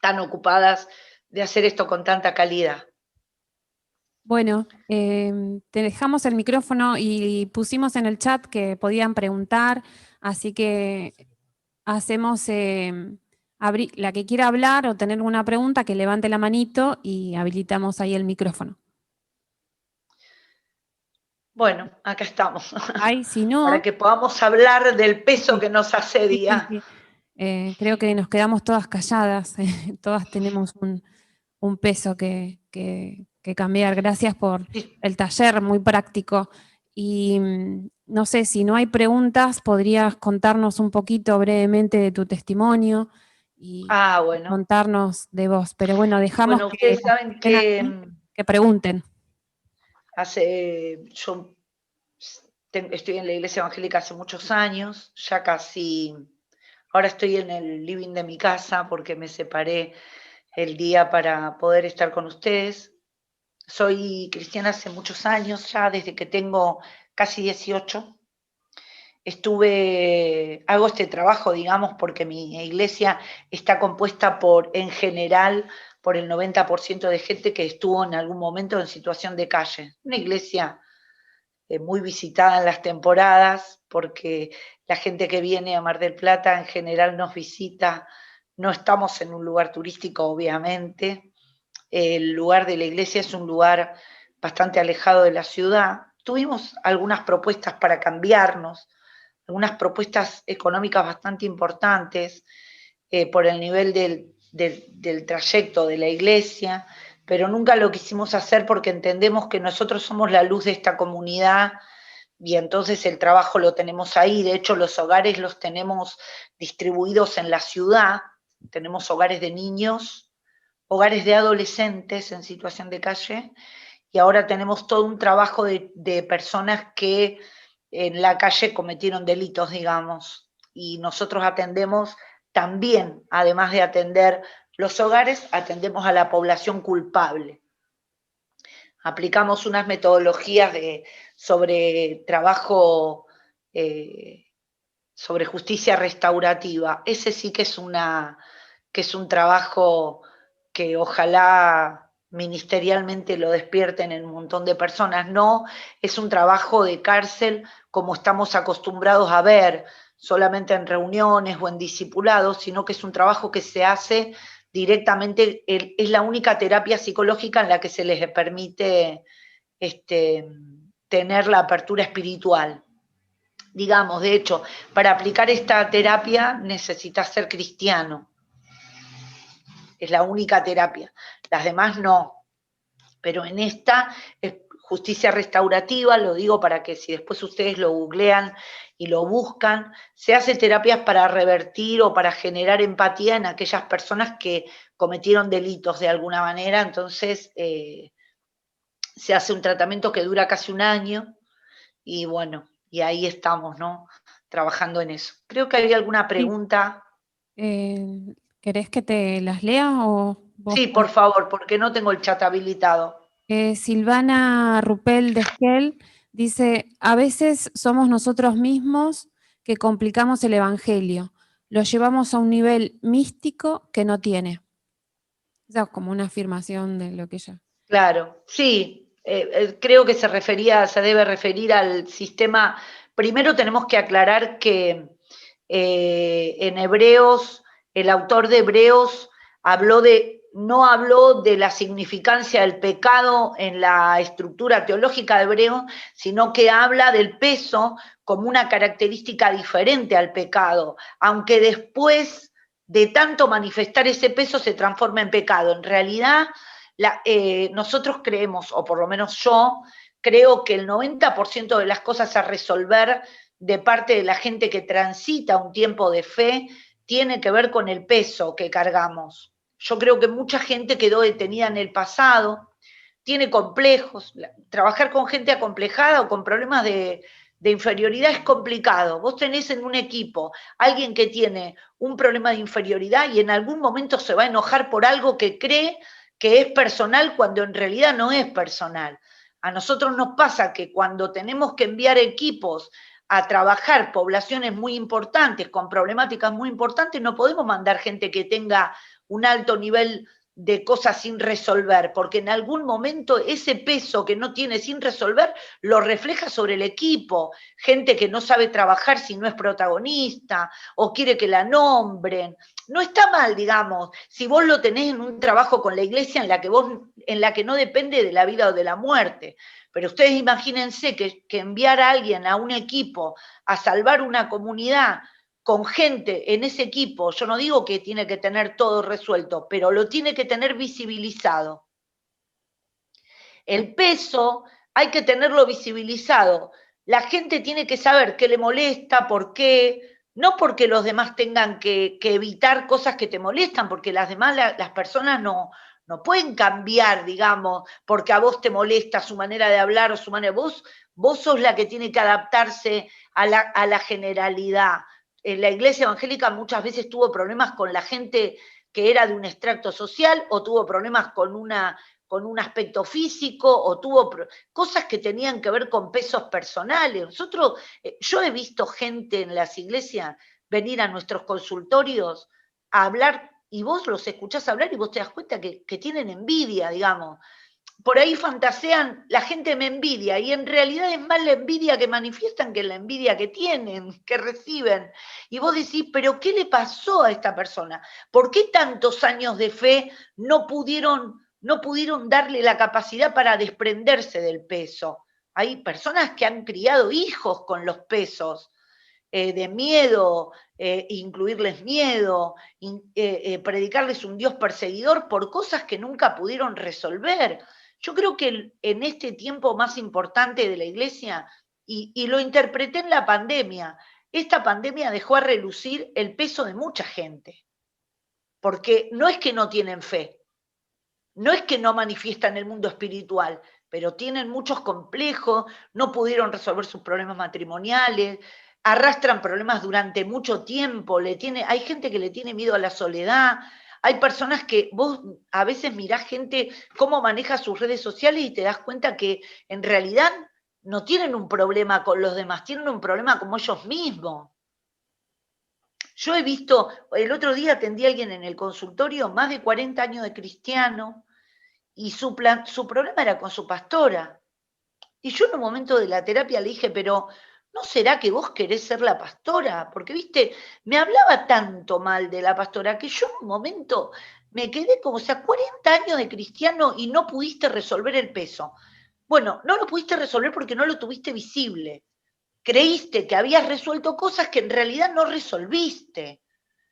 tan ocupadas de hacer esto con tanta calidad. Bueno, te dejamos el micrófono y pusimos en el chat que podían preguntar, así que hacemos... la que quiera hablar o tener alguna pregunta, que levante la manito y habilitamos ahí el micrófono. Bueno, acá estamos. Ay, si no, para que podamos hablar del peso que nos asedia. Sí. Creo que nos quedamos todas calladas, todas tenemos un peso que cambiar. Gracias por el taller, muy práctico. Y no sé, si no hay preguntas, podrías contarnos un poquito brevemente de tu testimonio y bueno. contarnos de vos. Pero bueno, dejamos ustedes saben que pregunten. Yo estoy en la iglesia evangélica hace muchos años, ya casi, ahora estoy en el living de mi casa porque me separé el día para poder estar con ustedes. Soy cristiana hace muchos años, ya desde que tengo casi 18. Hago este trabajo, digamos, porque mi iglesia está compuesta en general, por el 90% de gente que estuvo en algún momento en situación de calle. Una iglesia muy visitada en las temporadas, porque la gente que viene a Mar del Plata en general nos visita. No estamos en un lugar turístico, obviamente. El lugar de la iglesia es un lugar bastante alejado de la ciudad. Tuvimos algunas propuestas para cambiarnos, algunas propuestas económicas bastante importantes por el nivel del trayecto de la iglesia, pero nunca lo quisimos hacer porque entendemos que nosotros somos la luz de esta comunidad y entonces el trabajo lo tenemos ahí. De hecho, los hogares los tenemos distribuidos en la ciudad. Tenemos hogares de niños, hogares de adolescentes en situación de calle, y ahora tenemos todo un trabajo de personas que en la calle cometieron delitos, digamos, y nosotros atendemos también, además de atender los hogares, atendemos a la población culpable. Aplicamos unas metodologías sobre trabajo, sobre justicia restaurativa. Ese sí que es un trabajo que ojalá ministerialmente lo despierten en un montón de personas. No es un trabajo de cárcel como estamos acostumbrados a ver, solamente en reuniones o en discipulados, sino que es un trabajo que se hace directamente, es la única terapia psicológica en la que se les permite tener la apertura espiritual. Digamos, de hecho, para aplicar esta terapia necesitas ser cristiano. Es la única terapia. Las demás no. Pero en esta es justicia restaurativa, lo digo para que si después ustedes lo googlean y lo buscan, se hace terapias para revertir o para generar empatía en aquellas personas que cometieron delitos de alguna manera. Entonces, se hace un tratamiento que dura casi un año y bueno, y ahí estamos, ¿no? Trabajando en eso. Creo que había alguna Sí. pregunta. ¿Querés que te las lea o vos? Sí, por favor, porque no tengo el chat habilitado. Silvana Rupel de Esquel dice, a veces somos nosotros mismos que complicamos el Evangelio, lo llevamos a un nivel místico que no tiene. Esa es como una afirmación de lo que ella... Claro, sí, creo que se debe referir al sistema. Primero tenemos que aclarar que en Hebreos, el autor de Hebreos no habló de la significancia del pecado en la estructura teológica de Hebreos, sino que habla del peso como una característica diferente al pecado, aunque después de tanto manifestar ese peso se transforma en pecado. En realidad, nosotros creemos, o por lo menos yo, creo que el 90% de las cosas a resolver de parte de la gente que transita un tiempo de fe tiene que ver con el peso que cargamos. Yo creo que mucha gente quedó detenida en el pasado, tiene complejos. Trabajar con gente acomplejada o con problemas de inferioridad es complicado. Vos tenés en un equipo alguien que tiene un problema de inferioridad y en algún momento se va a enojar por algo que cree que es personal cuando en realidad no es personal. A nosotros nos pasa que cuando tenemos que enviar equipos a trabajar poblaciones muy importantes, con problemáticas muy importantes, no podemos mandar gente que tenga un alto nivel de cosas sin resolver, porque en algún momento ese peso que no tiene sin resolver lo refleja sobre el equipo, gente que no sabe trabajar si no es protagonista o quiere que la nombren. No está mal, digamos, si vos lo tenés en un trabajo con la iglesia en la que no depende de la vida o de la muerte. Pero ustedes imagínense que enviar a alguien a un equipo a salvar una comunidad con gente en ese equipo, yo no digo que tiene que tener todo resuelto, pero lo tiene que tener visibilizado. El peso hay que tenerlo visibilizado. La gente tiene que saber qué le molesta, por qué, no porque los demás tengan que evitar cosas que te molestan, porque las demás, las personas no pueden cambiar, digamos, porque a vos te molesta su manera de hablar o su manera. Vos sos la que tiene que adaptarse a la generalidad. La iglesia evangélica muchas veces tuvo problemas con la gente que era de un extracto social o tuvo problemas con un aspecto físico o tuvo cosas que tenían que ver con pesos personales. Yo he visto gente en las iglesias venir a nuestros consultorios a hablar y vos los escuchás hablar y vos te das cuenta que tienen envidia, digamos. Por ahí fantasean, la gente me envidia, y en realidad es más la envidia que manifiestan que la envidia que tienen, que reciben. Y vos decís, pero ¿qué le pasó a esta persona? ¿Por qué tantos años de fe no pudieron darle la capacidad para desprenderse del peso? Hay personas que han criado hijos con los pesos de miedo, incluirles miedo, predicarles un Dios perseguidor por cosas que nunca pudieron resolver. Yo creo que en este tiempo más importante de la iglesia y lo interpreté en la pandemia. Esta pandemia dejó a relucir el peso de mucha gente, porque no es que no tienen fe, no es que no manifiestan el mundo espiritual, pero tienen muchos complejos, no pudieron resolver sus problemas matrimoniales, arrastran problemas durante mucho tiempo, hay gente que le tiene miedo a la soledad, hay personas que vos a veces mirás gente cómo maneja sus redes sociales y te das cuenta que en realidad no tienen un problema con los demás, tienen un problema como ellos mismos. Yo he visto, el otro día atendí a alguien en el consultorio, más de 40 años de cristiano, y su problema era con su pastora. Y yo en un momento de la terapia le dije, pero ¿no será que vos querés ser la pastora? Porque, viste, me hablaba tanto mal de la pastora que yo en un momento me quedé como, o sea, 40 años de cristiano y no pudiste resolver el peso. Bueno, no lo pudiste resolver porque no lo tuviste visible. Creíste que habías resuelto cosas que en realidad no resolviste.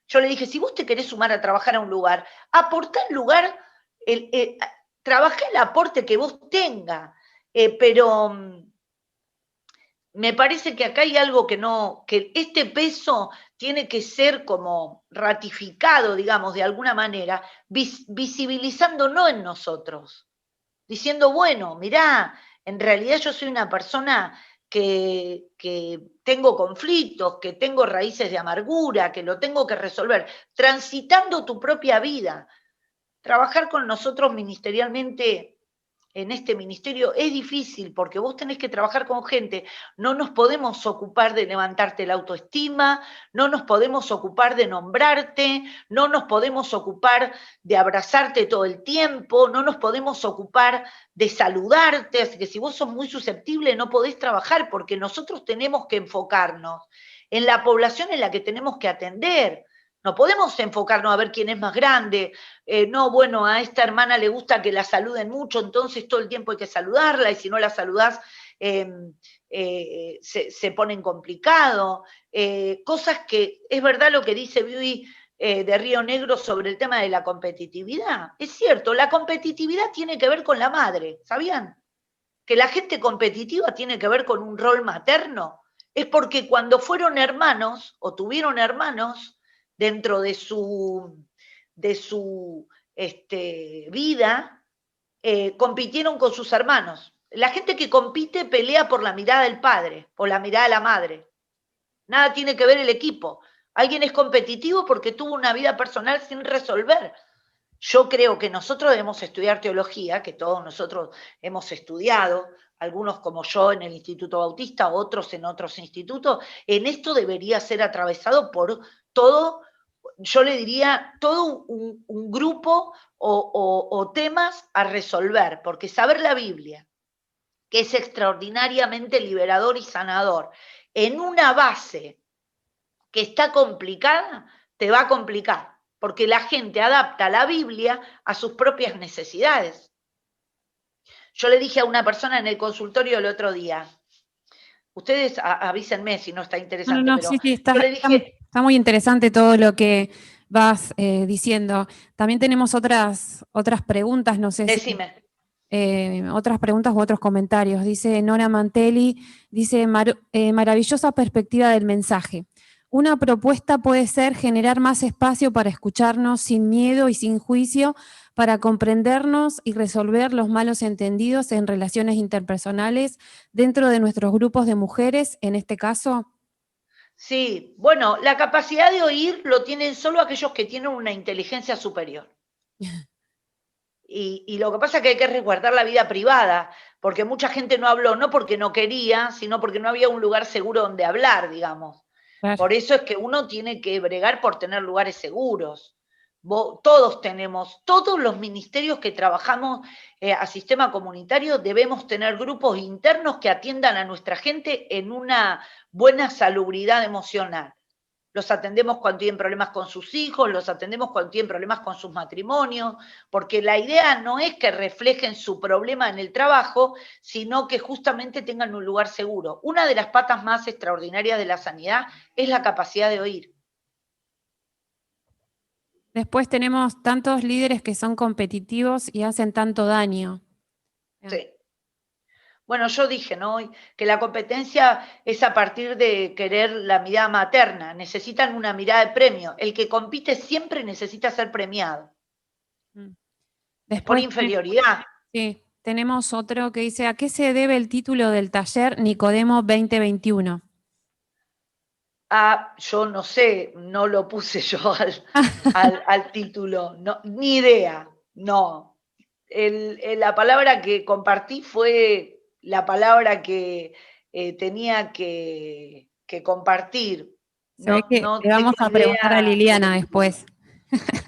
Yo le dije, si vos te querés sumar a trabajar a un lugar, aportá al lugar, trabajá el aporte que vos tengas, pero me parece que acá hay algo que este peso tiene que ser como ratificado, digamos, de alguna manera, visibilizando no en nosotros, diciendo, bueno, mirá, en realidad yo soy una persona que tengo conflictos, que tengo raíces de amargura, que lo tengo que resolver, transitando tu propia vida. Trabajar con nosotros ministerialmente en este ministerio es difícil porque vos tenés que trabajar con gente, no nos podemos ocupar de levantarte la autoestima, no nos podemos ocupar de nombrarte, no nos podemos ocupar de abrazarte todo el tiempo, no nos podemos ocupar de saludarte, así que si vos sos muy susceptible no podés trabajar porque nosotros tenemos que enfocarnos en la población en la que tenemos que atender. No podemos enfocarnos a ver quién es más grande. No, bueno, a esta hermana le gusta que la saluden mucho, entonces todo el tiempo hay que saludarla, y si no la saludás, se ponen complicados. Cosas que, es verdad lo que dice Vivi de Río Negro sobre el tema de la competitividad. Es cierto, la competitividad tiene que ver con la madre, ¿sabían? Que la gente competitiva tiene que ver con un rol materno. Es porque cuando fueron hermanos o tuvieron hermanos, dentro de su vida, compitieron con sus hermanos. La gente que compite pelea por la mirada del padre, por la mirada de la madre. Nada tiene que ver el equipo. Alguien es competitivo porque tuvo una vida personal sin resolver. Yo creo que nosotros debemos estudiar teología, que todos nosotros hemos estudiado, algunos como yo en el Instituto Bautista, otros en otros institutos. En esto debería ser atravesado por todo, yo le diría, todo un grupo o temas a resolver, porque saber la Biblia, que es extraordinariamente liberador y sanador, en una base que está complicada, te va a complicar, porque la gente adapta la Biblia a sus propias necesidades. Yo le dije a una persona en el consultorio el otro día, ustedes avísenme si no está interesante, No, pero sí, yo le dije... Está muy interesante todo lo que vas diciendo. También tenemos otras preguntas, no sé si... Decime. Otras preguntas u otros comentarios. Dice Nora Mantelli, dice, maravillosa perspectiva del mensaje. Una propuesta puede ser generar más espacio para escucharnos sin miedo y sin juicio, para comprendernos y resolver los malos entendidos en relaciones interpersonales dentro de nuestros grupos de mujeres, en este caso. Sí, bueno, la capacidad de oír lo tienen solo aquellos que tienen una inteligencia superior. Y lo que pasa es que hay que resguardar la vida privada, porque mucha gente no habló, no porque no quería, sino porque no había un lugar seguro donde hablar, digamos. Claro. Por eso es que uno tiene que bregar por tener lugares seguros. Todos tenemos, todos los ministerios que trabajamos a sistema comunitario debemos tener grupos internos que atiendan a nuestra gente en una buena salubridad emocional. Los atendemos cuando tienen problemas con sus hijos, los atendemos cuando tienen problemas con sus matrimonios, porque la idea no es que reflejen su problema en el trabajo, sino que justamente tengan un lugar seguro. Una de las patas más extraordinarias de la sanidad es la capacidad de oír. Después tenemos tantos líderes que son competitivos y hacen tanto daño. Sí. Bueno, yo dije, ¿no? Que la competencia es a partir de querer la mirada materna, necesitan una mirada de premio. El que compite siempre necesita ser premiado. Mm. Es por Después, inferioridad. sí, tenemos otro que dice, ¿a qué se debe el título del taller Nicodemo 2021? Ah, yo no sé, no lo puse yo al título, no, ni idea, no. La palabra que compartí fue la palabra que tenía que compartir. Se ve No, que no le tengo vamos a preguntar a idea Liliana del título. después.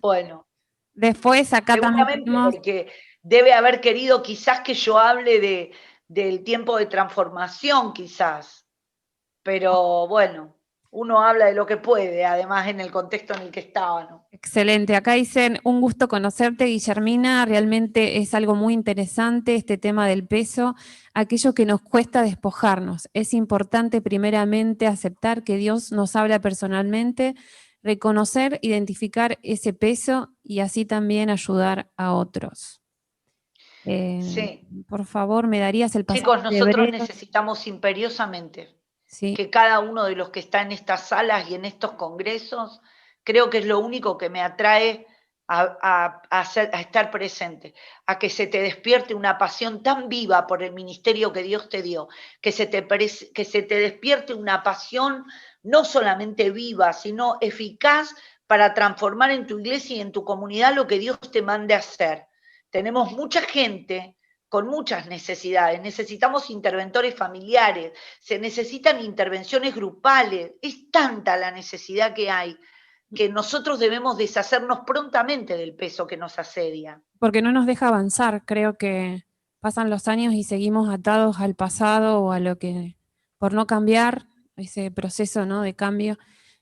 Bueno, Después acá también seguramente tenemos, porque debe haber querido quizás que yo hable del tiempo de transformación, quizás. Pero bueno, uno habla de lo que puede, además en el contexto en el que estaba, ¿no? excelente, acá dicen, un gusto conocerte, Guillermina, realmente es algo muy interesante este tema del peso, aquello que nos cuesta despojarnos. Es importante primeramente aceptar que Dios nos habla personalmente, reconocer, identificar ese peso y así también ayudar a otros. Sí. Por favor, ¿me darías el pasaje Chicos, de nosotros Hebreos? necesitamos imperiosamente Sí, que cada uno de los que está en estas salas y en estos congresos, creo que es lo único que me atrae a estar presente, a que se te despierte una pasión tan viva por el ministerio que Dios te dio, que que se te despierte una pasión no solamente viva, sino eficaz para transformar en tu iglesia y en tu comunidad lo que Dios te mande a hacer. Tenemos mucha gente con muchas necesidades, necesitamos interventores familiares, se necesitan intervenciones grupales, es tanta la necesidad que hay que nosotros debemos deshacernos prontamente del peso que nos asedia. porque no nos deja avanzar. Creo que pasan los años y seguimos atados al pasado o a lo que, por no cambiar, ese proceso, ¿no?, de cambio.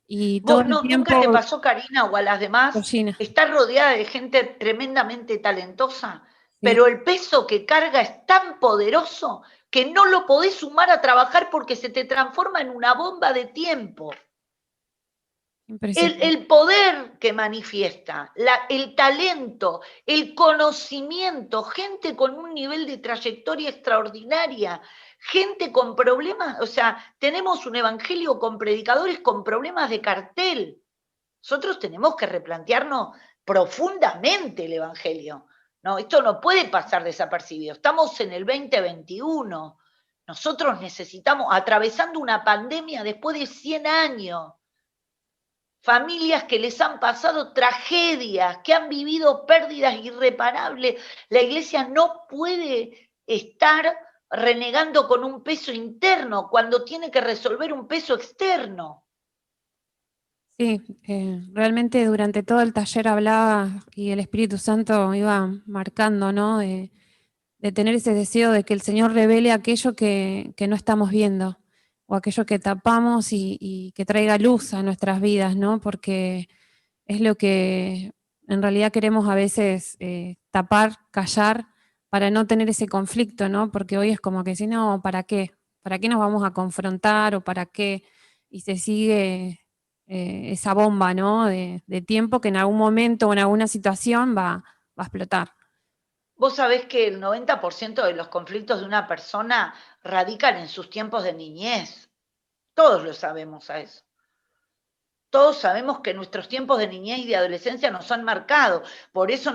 Y todo ¿Vos el nunca te tiempo, pasó, Karina, o a las demás, Georgina, estar rodeada de gente tremendamente talentosa, sí, pero el peso que carga es tan poderoso que no lo podés sumar a trabajar porque se te transforma en una bomba de tiempo? impresionante. El poder que manifiesta, el talento, el conocimiento, gente con un nivel de trayectoria extraordinaria, gente con problemas, o sea, tenemos un evangelio con predicadores con problemas de cartel. Nosotros tenemos que replantearnos profundamente el evangelio. No, esto no puede pasar desapercibido. Estamos en el 2021. Nosotros necesitamos, atravesando una pandemia después de 100 años, familias que les han pasado tragedias, que han vivido pérdidas irreparables. La iglesia no puede estar renegando con un peso interno cuando tiene que resolver un peso externo. Sí, realmente durante todo el taller hablaba y el Espíritu Santo iba marcando, ¿no?, de tener ese deseo de que el Señor revele aquello que no estamos viendo o aquello que tapamos y que traiga luz a nuestras vidas, ¿no? Porque es lo que en realidad queremos a veces tapar, callar, para no tener ese conflicto, ¿no? Porque hoy es como que si no, ¿para qué? ¿Para qué nos vamos a confrontar o para qué? Y se sigue esa bomba, ¿no?, de tiempo que en algún momento o en alguna situación va a explotar. Vos sabés que el 90% de los conflictos de una persona radican en sus tiempos de niñez. Todos lo sabemos a eso. Todos sabemos que nuestros tiempos de niñez y de adolescencia nos han marcado, por eso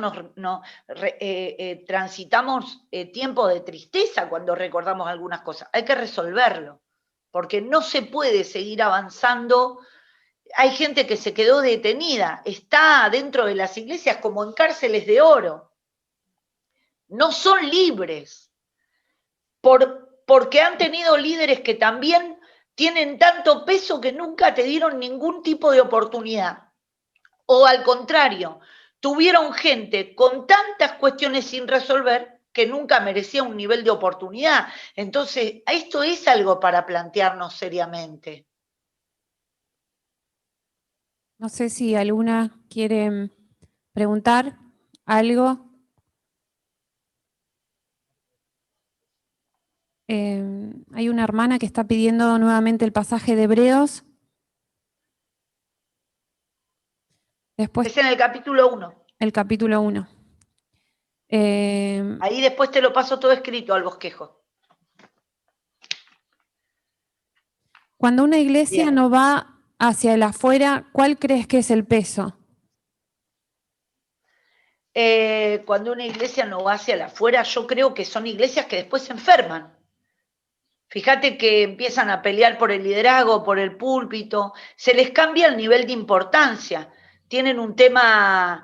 transitamos tiempos de tristeza cuando recordamos algunas cosas. Hay que resolverlo, porque no se puede seguir avanzando. Hay gente que se quedó detenida, está dentro de las iglesias como en cárceles de oro. No son libres, porque han tenido líderes que también tienen tanto peso que nunca te dieron ningún tipo de oportunidad. O al contrario, tuvieron gente con tantas cuestiones sin resolver que nunca merecía un nivel de oportunidad. Entonces, esto es algo para plantearnos seriamente. No sé si alguna quiere preguntar algo. Hay una hermana que está pidiendo nuevamente el pasaje de Hebreos. Después Es en el capítulo 1. el capítulo 1. Ahí después te lo paso todo escrito al bosquejo. Cuando una iglesia Bien. no va hacia el afuera, ¿cuál crees que es el peso? Cuando una iglesia no va hacia el afuera, yo creo que son iglesias que después se enferman. Fíjate que empiezan a pelear por el liderazgo, por el púlpito, se les cambia el nivel de importancia. Tienen un tema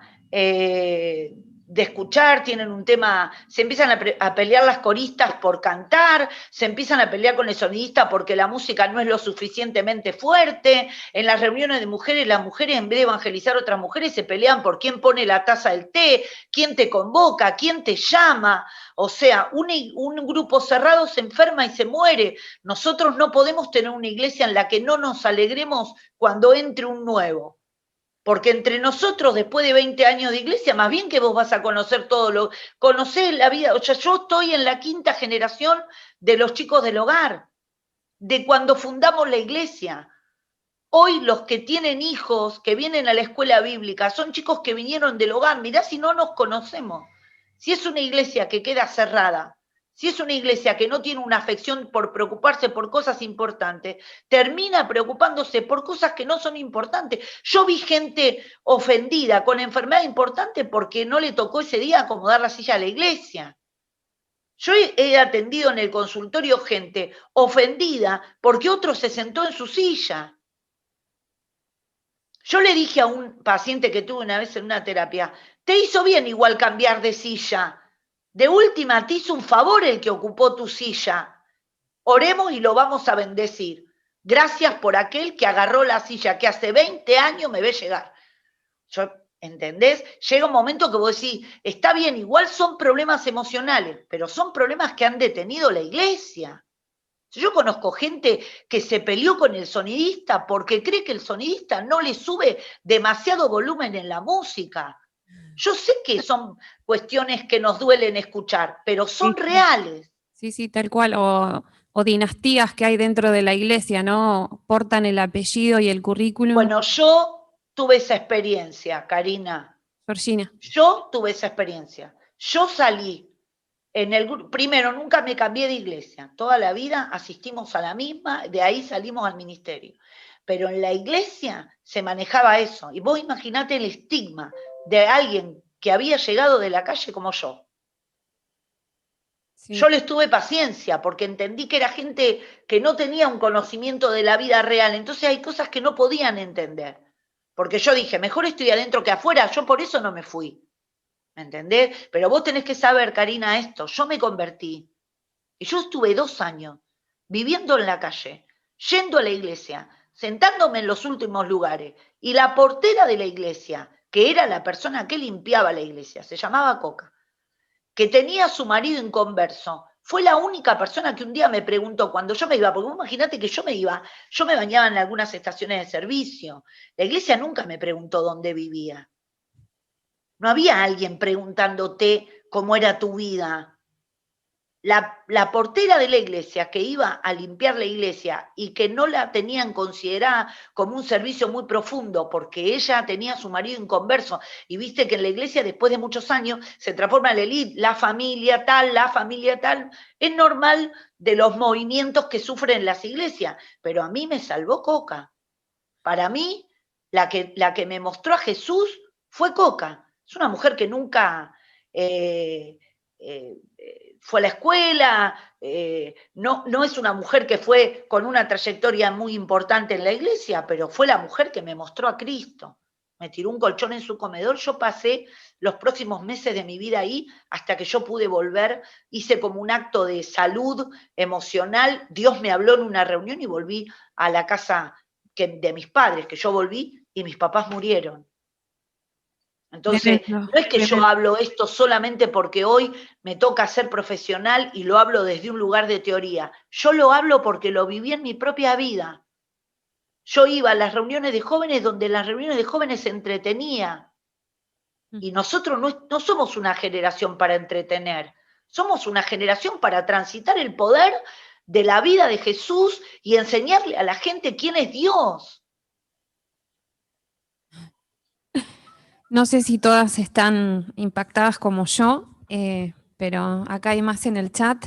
de escuchar, tienen un tema, se empiezan a pelear las coristas por cantar, se empiezan a pelear con el sonidista porque la música no es lo suficientemente fuerte. En las reuniones de mujeres, las mujeres en vez de evangelizar a otras mujeres se pelean por quién pone la taza del té, quién te convoca, quién te llama. O sea, un grupo cerrado se enferma y se muere. Nosotros no podemos tener una iglesia en la que no nos alegremos cuando entre un nuevo. Porque entre nosotros, después de 20 años de iglesia, más bien que vos vas a conocer todo lo... Conocés la vida, o sea, yo estoy en la 5ª generación de los chicos del hogar, de cuando fundamos la iglesia. Hoy los que tienen hijos, que vienen a la escuela bíblica, son chicos que vinieron del hogar. Mirá si no nos conocemos. Si es una iglesia que queda cerrada, si es una iglesia que no tiene una afección por preocuparse por cosas importantes, termina preocupándose por cosas que no son importantes. Yo vi gente ofendida con enfermedad importante porque no le tocó ese día acomodar la silla a la iglesia. Yo he atendido en el consultorio gente ofendida porque otro se sentó en su silla. Yo le dije a un paciente que tuve una vez en una terapia, te hizo bien igual cambiar de silla. De última, te hizo un favor el que ocupó tu silla. Oremos y lo vamos a bendecir. Gracias por aquel que agarró la silla que hace 20 años me ve llegar. ¿Entendés? Llega un momento que vos decís, está bien, igual son problemas emocionales, pero son problemas que han detenido la iglesia. Yo conozco gente que se peleó con el sonidista porque cree que el sonidista no le sube demasiado volumen en la música. Yo sé que son cuestiones que nos duelen escuchar, pero son reales. Sí, tal cual. O dinastías que hay dentro de la iglesia, ¿no? Portan el apellido y el currículum. Bueno, yo tuve esa experiencia, Karina. Georgina. Yo tuve esa experiencia. Yo salí primero, nunca me cambié de iglesia. Toda la vida asistimos a la misma, de ahí salimos al ministerio. Pero en la iglesia se manejaba eso. Y vos imaginate el estigma de alguien que había llegado de la calle como yo. Sí. Yo les tuve paciencia porque entendí que era gente que no tenía un conocimiento de la vida real. Entonces hay cosas que no podían entender. Porque yo dije, mejor estoy adentro que afuera. Yo por eso no me fui. ¿Me entendés? Pero vos tenés que saber, Karina, esto. Yo me convertí. Y yo estuve 2 años viviendo en la calle, yendo a la iglesia, sentándome en los últimos lugares. Y la portera de la iglesia, que era la persona que limpiaba la iglesia, se llamaba Coca, que tenía a su marido inconverso, fue la única persona que un día me preguntó cuando yo me iba, porque imagínate que yo me bañaba en algunas estaciones de servicio. La iglesia nunca me preguntó dónde vivía. No había alguien preguntándote cómo era tu vida. La portera de la iglesia que iba a limpiar la iglesia y que no la tenían considerada como un servicio muy profundo porque ella tenía a su marido inconverso y viste que en la iglesia después de muchos años se transforma en la élite, la familia tal, es normal de los movimientos que sufren las iglesias, pero a mí me salvó Coca. Para mí, la que me mostró a Jesús fue Coca. Es una mujer que nunca fue a la escuela, no es una mujer que fue con una trayectoria muy importante en la iglesia, pero fue la mujer que me mostró a Cristo. Me tiró un colchón en su comedor, yo pasé los próximos meses de mi vida ahí hasta que yo pude volver, hice como un acto de salud emocional, Dios me habló en una reunión y volví a la casa de mis padres, que yo volví y mis papás murieron. Entonces, no es que yo hablo esto solamente porque hoy me toca ser profesional y lo hablo desde un lugar de teoría. Yo lo hablo porque lo viví en mi propia vida. Yo iba a las reuniones de jóvenes donde las reuniones de jóvenes se entretenía. Y nosotros no somos una generación para entretener, somos una generación para transitar el poder de la vida de Jesús y enseñarle a la gente quién es Dios. No sé si todas están impactadas como yo, pero acá hay más en el chat.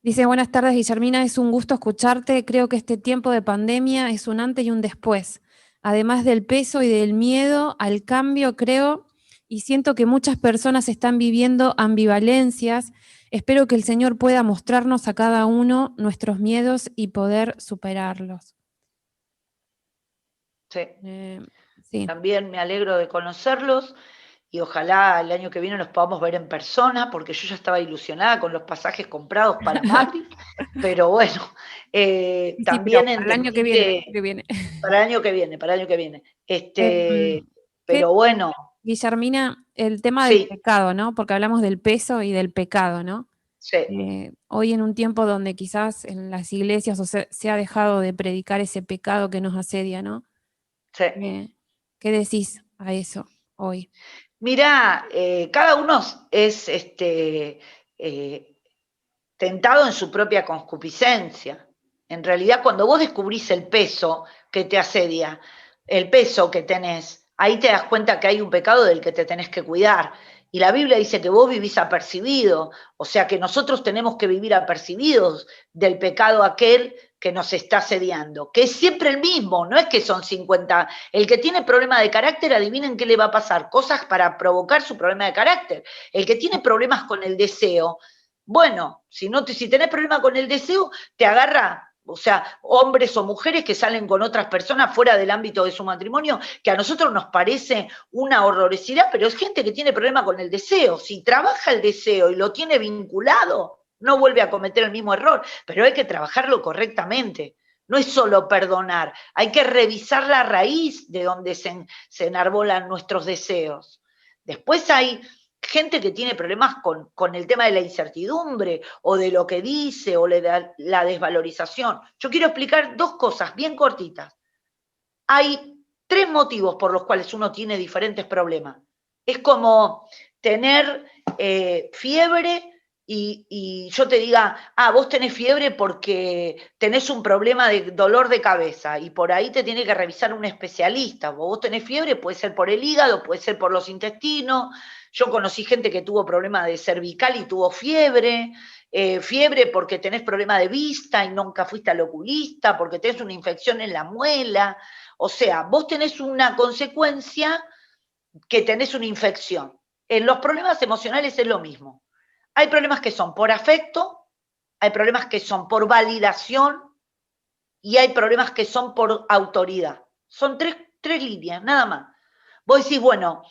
Dice, buenas tardes, Guillermina, es un gusto escucharte. Creo que este tiempo de pandemia es un antes y un después. Además del peso y del miedo al cambio, creo, y siento que muchas personas están viviendo ambivalencias. Espero que el Señor pueda mostrarnos a cada uno nuestros miedos y poder superarlos. Sí. Sí. También me alegro de conocerlos y ojalá el año que viene nos podamos ver en persona, porque yo ya estaba ilusionada con los pasajes comprados para Madrid, pero bueno, Sí, pero también para el año que entendí viene, el que año que viene. para el año que viene, para el año que viene, ¿Qué, pero bueno, Guillermina, el tema del sí, pecado, ¿no? Porque hablamos del peso y del pecado, ¿no? sí, Hoy en un tiempo donde quizás en las iglesias se ha dejado de predicar ese pecado que nos asedia, ¿no? sí. ¿Qué decís a eso hoy? Mirá, cada uno es tentado en su propia concupiscencia. En realidad, cuando vos descubrís el peso que te asedia, el peso que tenés, ahí te das cuenta que hay un pecado del que te tenés que cuidar. Y la Biblia dice que vos vivís apercibido, o sea que nosotros tenemos que vivir apercibidos del pecado aquel que nos está asediando, que es siempre el mismo, no es que son 50. El que tiene problema de carácter, adivinen qué le va a pasar, cosas para provocar su problema de carácter. El que tiene problemas con el deseo, bueno, si tenés problema con el deseo, te agarra, o sea, hombres o mujeres que salen con otras personas fuera del ámbito de su matrimonio, que a nosotros nos parece una horrorosidad, pero es gente que tiene problema con el deseo. Si trabaja el deseo y lo tiene vinculado, no vuelve a cometer el mismo error, pero hay que trabajarlo correctamente. No es solo perdonar, hay que revisar la raíz de donde se enarbolan nuestros deseos. Después hay gente que tiene problemas con el tema de la incertidumbre o de lo que dice o la desvalorización. Yo quiero explicar dos cosas bien cortitas. Hay tres motivos por los cuales uno tiene diferentes problemas. Es como tener fiebre y yo te diga, vos tenés fiebre porque tenés un problema de dolor de cabeza y por ahí te tiene que revisar un especialista. Vos tenés fiebre, puede ser por el hígado, puede ser por los intestinos. Yo conocí gente que tuvo problema de cervical y tuvo fiebre. Fiebre porque tenés problema de vista y nunca fuiste al oculista, porque tenés una infección en la muela. O sea, vos tenés una consecuencia que tenés una infección. En los problemas emocionales es lo mismo. Hay problemas que son por afecto, hay problemas que son por validación y hay problemas que son por autoridad. Son tres líneas, nada más. Vos decís, bueno,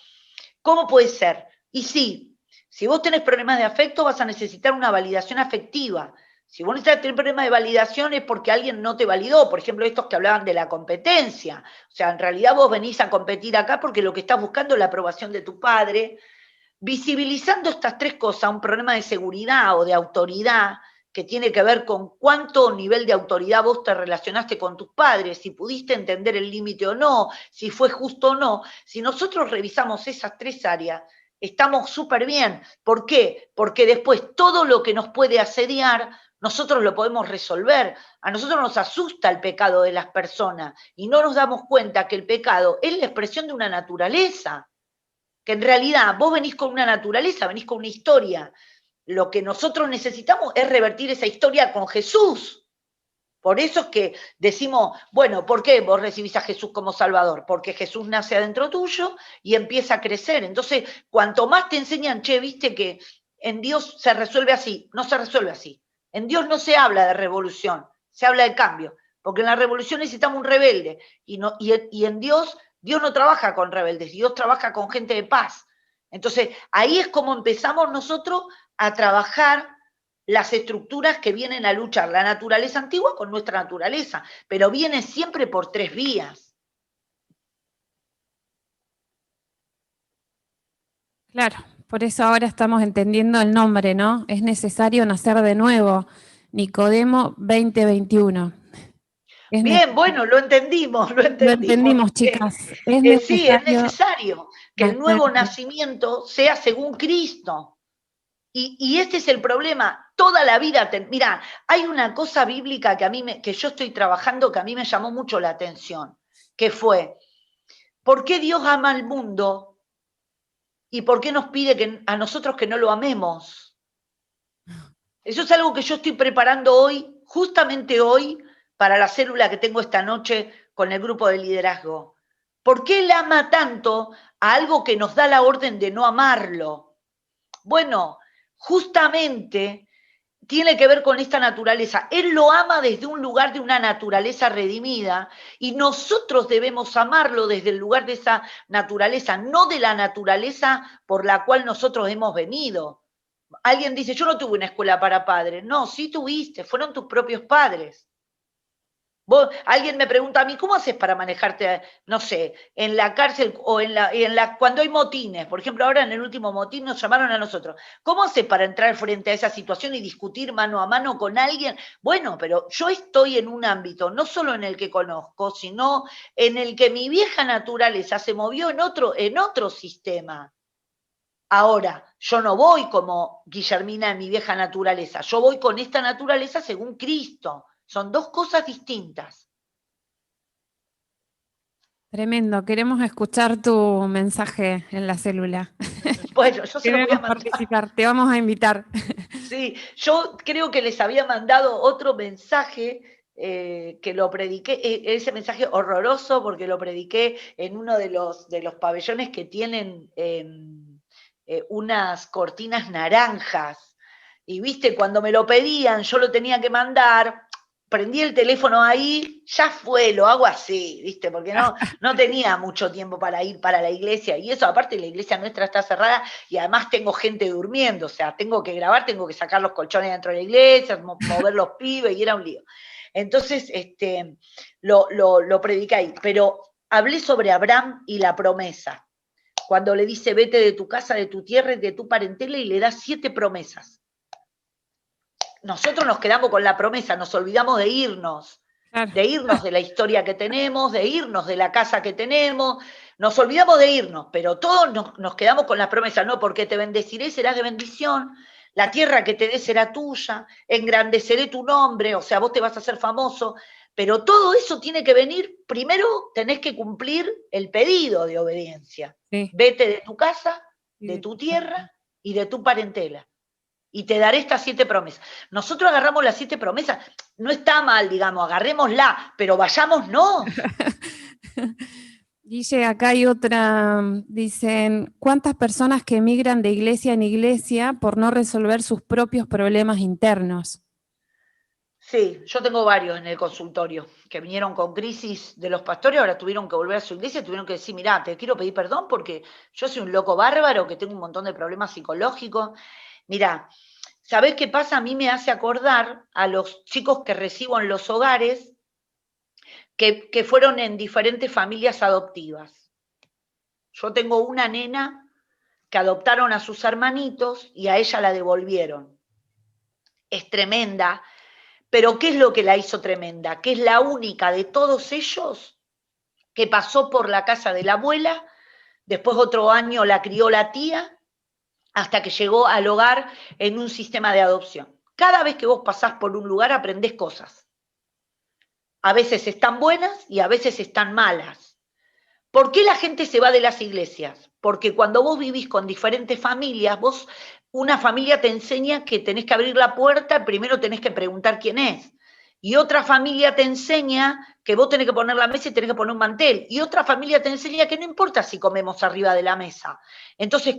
¿cómo puede ser? Y sí, si vos tenés problemas de afecto vas a necesitar una validación afectiva. Si vos necesitas tener problemas de validación es porque alguien no te validó, por ejemplo, estos que hablaban de la competencia. O sea, en realidad vos venís a competir acá porque lo que estás buscando es la aprobación de tu padre. Visibilizando estas tres cosas, un problema de seguridad o de autoridad, que tiene que ver con cuánto nivel de autoridad vos te relacionaste con tus padres, si pudiste entender el límite o no, si fue justo o no. Si nosotros revisamos esas tres áreas, estamos súper bien. ¿Por qué? Porque después todo lo que nos puede asediar, nosotros lo podemos resolver. A nosotros nos asusta el pecado de las personas y no nos damos cuenta que el pecado es la expresión de una naturaleza, que en realidad vos venís con una naturaleza, venís con una historia. Lo que nosotros necesitamos es revertir esa historia con Jesús. Por eso es que decimos, bueno, ¿por qué vos recibís a Jesús como Salvador? Porque Jesús nace adentro tuyo y empieza a crecer. Entonces, cuanto más te enseñan, viste que en Dios se resuelve así, no se resuelve así. En Dios no se habla de revolución, se habla de cambio. Porque en la revolución necesitamos un rebelde. Y en Dios no trabaja con rebeldes, Dios trabaja con gente de paz. Entonces, ahí es como empezamos nosotros a trabajar las estructuras que vienen a luchar la naturaleza antigua con nuestra naturaleza, pero viene siempre por tres vías. Claro, por eso ahora estamos entendiendo el nombre, ¿no? Es necesario nacer de nuevo. Nicodemo 2021. Bien, bueno, lo entendimos Lo entendimos, bien. chicas. Es Sí, es necesario necesario que el nacer. nuevo nacimiento sea según Cristo. Y este es el problema, toda la vida, mira, hay una cosa bíblica que yo estoy trabajando que a mí me llamó mucho la atención, que fue, ¿por qué Dios ama al mundo y por qué nos pide a nosotros que no lo amemos? Eso es algo que yo estoy preparando hoy, justamente hoy, para la célula que tengo esta noche con el grupo de liderazgo. ¿Por qué él ama tanto a algo que nos da la orden de no amarlo? Bueno, justamente tiene que ver con esta naturaleza. Él lo ama desde un lugar de una naturaleza redimida y nosotros debemos amarlo desde el lugar de esa naturaleza, no de la naturaleza por la cual nosotros hemos venido. Alguien dice, yo no tuve una escuela para padres. No, sí tuviste, fueron tus propios padres. Alguien me pregunta a mí, ¿cómo haces para manejarte, no sé, en la cárcel o cuando hay motines? Por ejemplo, ahora en el último motín nos llamaron a nosotros. ¿Cómo haces para entrar frente a esa situación y discutir mano a mano con alguien? Bueno, pero yo estoy en un ámbito, no solo en el que conozco, sino en el que mi vieja naturaleza se movió en otro sistema. Ahora, yo no voy como Guillermina en mi vieja naturaleza, yo voy con esta naturaleza según Cristo. Son dos cosas distintas. Tremendo, queremos escuchar tu mensaje en la célula. Bueno, yo se lo voy a Queremos mandar. participar, te vamos a invitar. Sí, yo creo que les había mandado otro mensaje que lo prediqué, ese mensaje horroroso porque lo prediqué en uno de los pabellones que tienen unas cortinas naranjas. Y viste, cuando me lo pedían, yo lo tenía que mandar, prendí el teléfono ahí, ya fue, lo hago así, viste, porque no tenía mucho tiempo para ir para la iglesia, y eso aparte la iglesia nuestra está cerrada, y además tengo gente durmiendo, o sea, tengo que grabar, tengo que sacar los colchones dentro de la iglesia, mover los pibes, y era un lío. Entonces, lo prediqué ahí, pero hablé sobre Abraham y la promesa, cuando le dice, vete de tu casa, de tu tierra y de tu parentela, y le da 7 promesas. Nosotros nos quedamos con la promesa, nos olvidamos de irnos de la historia que tenemos, de irnos de la casa que tenemos, nos olvidamos de irnos, pero todos nos quedamos con la promesa, no, porque te bendeciré, serás de bendición, la tierra que te dé será tuya, engrandeceré tu nombre, o sea, vos te vas a hacer famoso, pero todo eso tiene que venir, primero tenés que cumplir el pedido de obediencia. Sí. Vete de tu casa, de tu tierra y de tu parentela. Y te daré estas 7 promesas. Nosotros agarramos las 7 promesas, no está mal, digamos, agarrémosla, pero vayamos no. Guille, acá hay otra, dicen, ¿cuántas personas que emigran de iglesia en iglesia por no resolver sus propios problemas internos? Sí, yo tengo varios en el consultorio que vinieron con crisis de los pastores, ahora tuvieron que volver a su iglesia, tuvieron que decir, mirá, te quiero pedir perdón porque yo soy un loco bárbaro, que tengo un montón de problemas psicológicos. Mirá, ¿sabés qué pasa? A mí me hace acordar a los chicos que recibo en los hogares que fueron en diferentes familias adoptivas. Yo tengo una nena que adoptaron a sus hermanitos y a ella la devolvieron. Es tremenda, pero ¿qué es lo que la hizo tremenda? Que es la única de todos ellos que pasó por la casa de la abuela, después otro año la crió la tía, hasta que llegó al hogar en un sistema de adopción. Cada vez que vos pasás por un lugar aprendés cosas. A veces están buenas y a veces están malas. ¿Por qué la gente se va de las iglesias? Porque cuando vos vivís con diferentes familias, una familia te enseña que tenés que abrir la puerta, primero tenés que preguntar quién es. Y otra familia te enseña que vos tenés que poner la mesa y tenés que poner un mantel. Y otra familia te enseña que no importa si comemos arriba de la mesa. Entonces,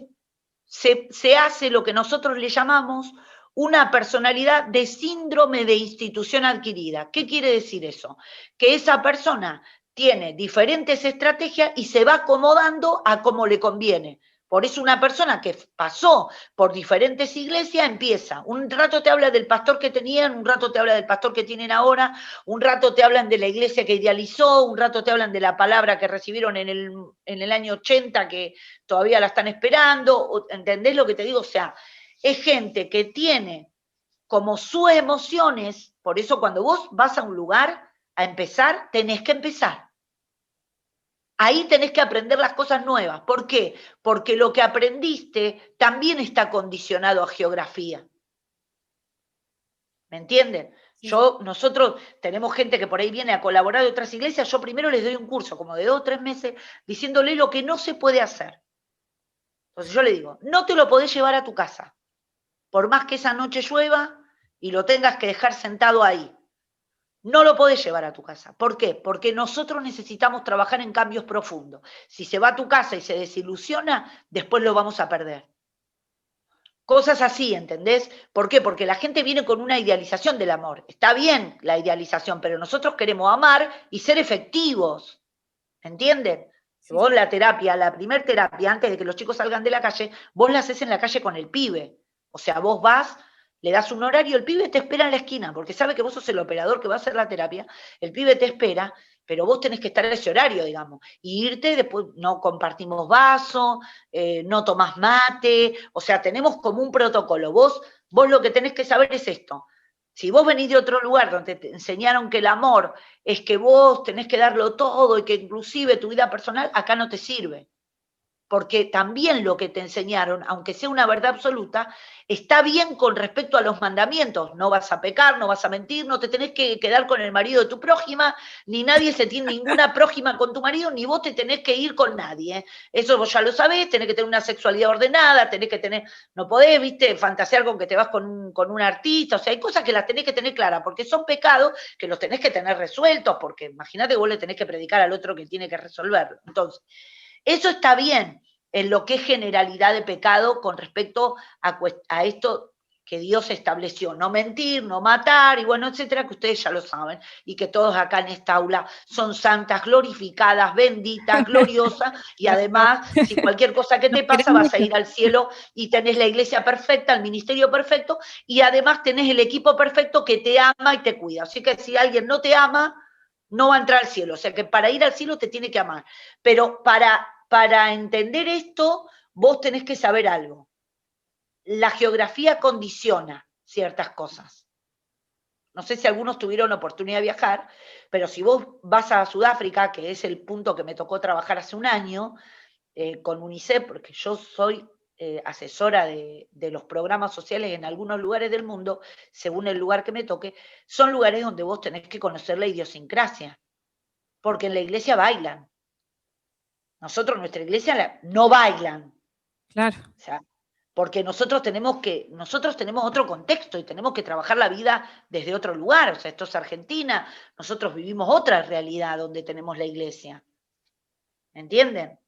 se hace lo que nosotros le llamamos una personalidad de síndrome de institución adquirida. ¿Qué quiere decir eso? Que esa persona tiene diferentes estrategias y se va acomodando a como le conviene. Por eso una persona que pasó por diferentes iglesias empieza. Un rato te habla del pastor que tenían, un rato te habla del pastor que tienen ahora, un rato te hablan de la iglesia que idealizó, un rato te hablan de la palabra que recibieron en el año 80 que todavía la están esperando. ¿Entendés lo que te digo? O sea, es gente que tiene como sus emociones, por eso cuando vos vas a un lugar a empezar, tenés que empezar. Ahí tenés que aprender las cosas nuevas. ¿Por qué? Porque lo que aprendiste también está condicionado a geografía. ¿Me entienden? Sí. Nosotros tenemos gente que por ahí viene a colaborar de otras iglesias, yo primero les doy un curso como de 2 o 3 meses diciéndole lo que no se puede hacer. Entonces yo le digo, no te lo podés llevar a tu casa. Por más que esa noche llueva, y lo tengas que dejar sentado ahí. No lo podés llevar a tu casa. ¿Por qué? Porque nosotros necesitamos trabajar en cambios profundos. Si se va a tu casa y se desilusiona, después lo vamos a perder. Cosas así, ¿entendés? ¿Por qué? Porque la gente viene con una idealización del amor. Está bien la idealización, pero nosotros queremos amar y ser efectivos. ¿Entienden? Sí, Vos la terapia, la primer terapia, antes de que los chicos salgan de la calle, vos la haces en la calle con el pibe. O sea, vos vas, le das un horario, el pibe te espera en la esquina, porque sabe que vos sos el operador que va a hacer la terapia, el pibe te espera, pero vos tenés que estar en ese horario, digamos, y irte, después no compartimos vaso, no tomás mate, o sea, tenemos como un protocolo. Vos lo que tenés que saber es esto. Si vos venís de otro lugar donde te enseñaron que el amor es que vos tenés que darlo todo y que inclusive tu vida personal acá no te sirve. Porque también lo que te enseñaron, aunque sea una verdad absoluta, está bien con respecto a los mandamientos. No vas a pecar, no vas a mentir, no te tenés que quedar con el marido de tu prójima, ni nadie se tiene ninguna prójima con tu marido, ni vos te tenés que ir con nadie. Eso vos ya lo sabés, tenés que tener una sexualidad ordenada, tenés que tener, no podés, viste, fantasear con que te vas con un artista, o sea, hay cosas que las tenés que tener claras, porque son pecados que los tenés que tener resueltos, porque imagínate que vos le tenés que predicar al otro que tiene que resolverlo. Entonces, eso está bien en lo que es generalidad de pecado con respecto a esto que Dios estableció, no mentir, no matar, y bueno, etcétera, que ustedes ya lo saben, y que todos acá en esta aula son santas, glorificadas, benditas, gloriosas, y además, si cualquier cosa que te pasa, vas a ir al cielo y tenés la iglesia perfecta, el ministerio perfecto, y además tenés el equipo perfecto que te ama y te cuida. Así que si alguien no te ama, no va a entrar al cielo. O sea que para ir al cielo te tiene que amar. Pero para entender esto, vos tenés que saber algo. La geografía condiciona ciertas cosas. No sé si algunos tuvieron oportunidad de viajar, pero si vos vas a Sudáfrica, que es el punto que me tocó trabajar hace un año, con UNICEF, porque yo soy asesora de los programas sociales en algunos lugares del mundo, según el lugar que me toque, son lugares donde vos tenés que conocer la idiosincrasia, porque en la iglesia bailan. Nosotros, nuestra iglesia, no bailan. claro. O sea, porque nosotros tenemos otro contexto y tenemos que trabajar la vida desde otro lugar. O sea, esto es Argentina, nosotros vivimos otra realidad donde tenemos la iglesia. ¿Entienden?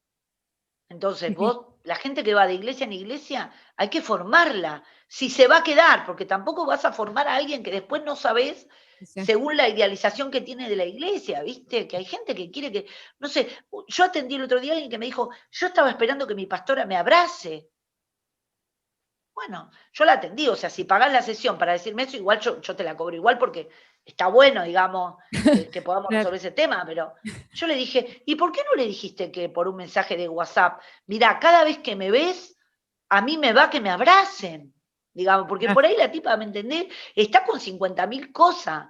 Entonces, Sí, la gente que va de iglesia en iglesia, hay que formarla. Si se va a quedar, porque tampoco vas a formar a alguien que después no sabés sí. según la idealización que tiene de la iglesia, ¿viste? Que hay gente que quiere que, no sé, yo atendí el otro día a alguien que me dijo, yo estaba esperando que mi pastora me abrace. Bueno, yo la atendí, o sea, si pagás la sesión para decirme eso, igual yo te la cobro igual porque está bueno, digamos, que podamos Claro. resolver ese tema, pero yo le dije, ¿y por qué no le dijiste que por un mensaje de WhatsApp, mira, cada vez que me ves, a mí me va que me abracen? Digamos, porque Claro. por ahí la tipa, ¿me entendés? Está con 50.000 cosas.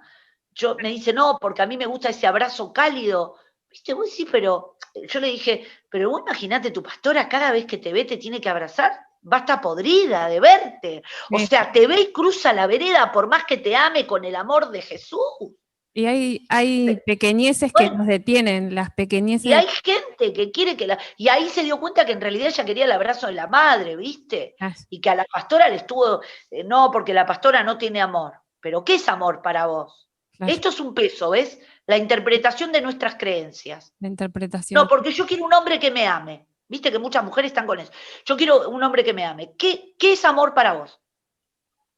Me dice, no, porque a mí me gusta ese abrazo cálido. ¿Viste? Vos sí, pero yo le dije, pero vos imaginate, tu pastora cada vez que te ve te tiene que abrazar, va a estar podrida de verte. O Sí. sea, te ve y cruza la vereda por más que te ame con el amor de Jesús. Y hay pequeñeces que Bueno, nos detienen, las y pequeñeces. hay gente que quiere que la... Y ahí se dio cuenta que en realidad ella quería el abrazo de la madre, ¿viste? Y que a la pastora le estuvo, no, porque la pastora no tiene amor. Pero ¿qué es amor para vos? Claro, Esto es un peso, ¿ves? La interpretación de nuestras creencias. la No, interpretación. porque yo quiero un hombre que me ame. Viste que muchas mujeres están con eso. Yo quiero un hombre que me ame. ¿Qué es amor para vos?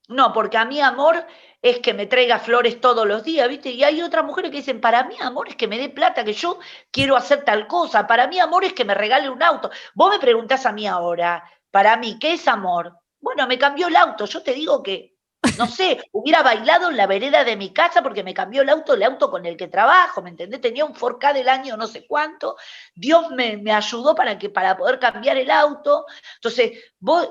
No, porque a mí amor es que me traiga flores todos los días, ¿viste? Y hay otras mujeres que dicen, para mí amor es que me dé plata, que yo quiero hacer tal cosa. Para mí amor es que me regale un auto. Vos me preguntás a mí ahora, para mí, ¿qué es amor? Bueno, me cambió el auto. Yo te digo que, no sé, hubiera bailado en la vereda de mi casa porque me cambió el auto con el que trabajo, ¿me entendés? Tenía un 4K del año no sé cuánto. Dios me ayudó para poder cambiar el auto. Entonces,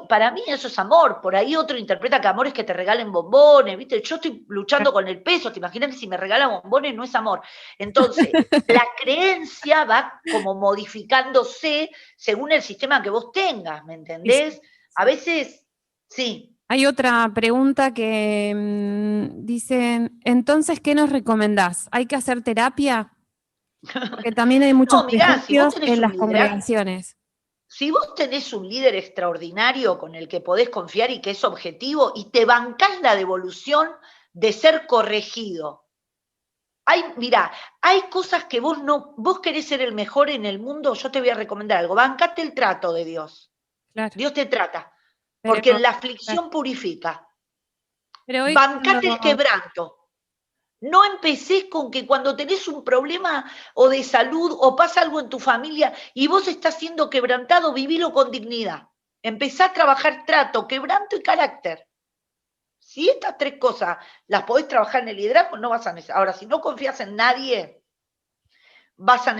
para mí eso es amor. Por ahí otro interpreta que amor es que te regalen bombones, ¿viste? Yo estoy luchando con el peso, te imaginas que si me regalan bombones no es amor. Entonces, la creencia va como modificándose según el sistema que vos tengas, ¿me Y sí, entendés? A veces, sí. hay otra pregunta que dicen, entonces, ¿qué nos recomendás? ¿Hay que hacer terapia? Porque también hay muchos No, mirá, si vos prejuicios tenés en un las liderazgo, congregaciones. Si vos tenés un líder extraordinario con el que podés confiar y que es objetivo y te bancás la devolución de ser corregido. Mira, hay cosas que vos querés ser el mejor en el mundo, yo te voy a recomendar algo, bancate el trato de Dios. Claro. Dios te trata, Pero, porque en la claro. aflicción purifica. Pero hoy Bancate el quebranto. No empecés con que cuando tenés un problema o de salud o pasa algo en tu familia y vos estás siendo quebrantado, vivilo con dignidad. Empezá a trabajar trato, quebranto y carácter. Si estas 3 cosas las podés trabajar en el liderazgo, no vas a necesitar. Ahora, si no confías en nadie, vas a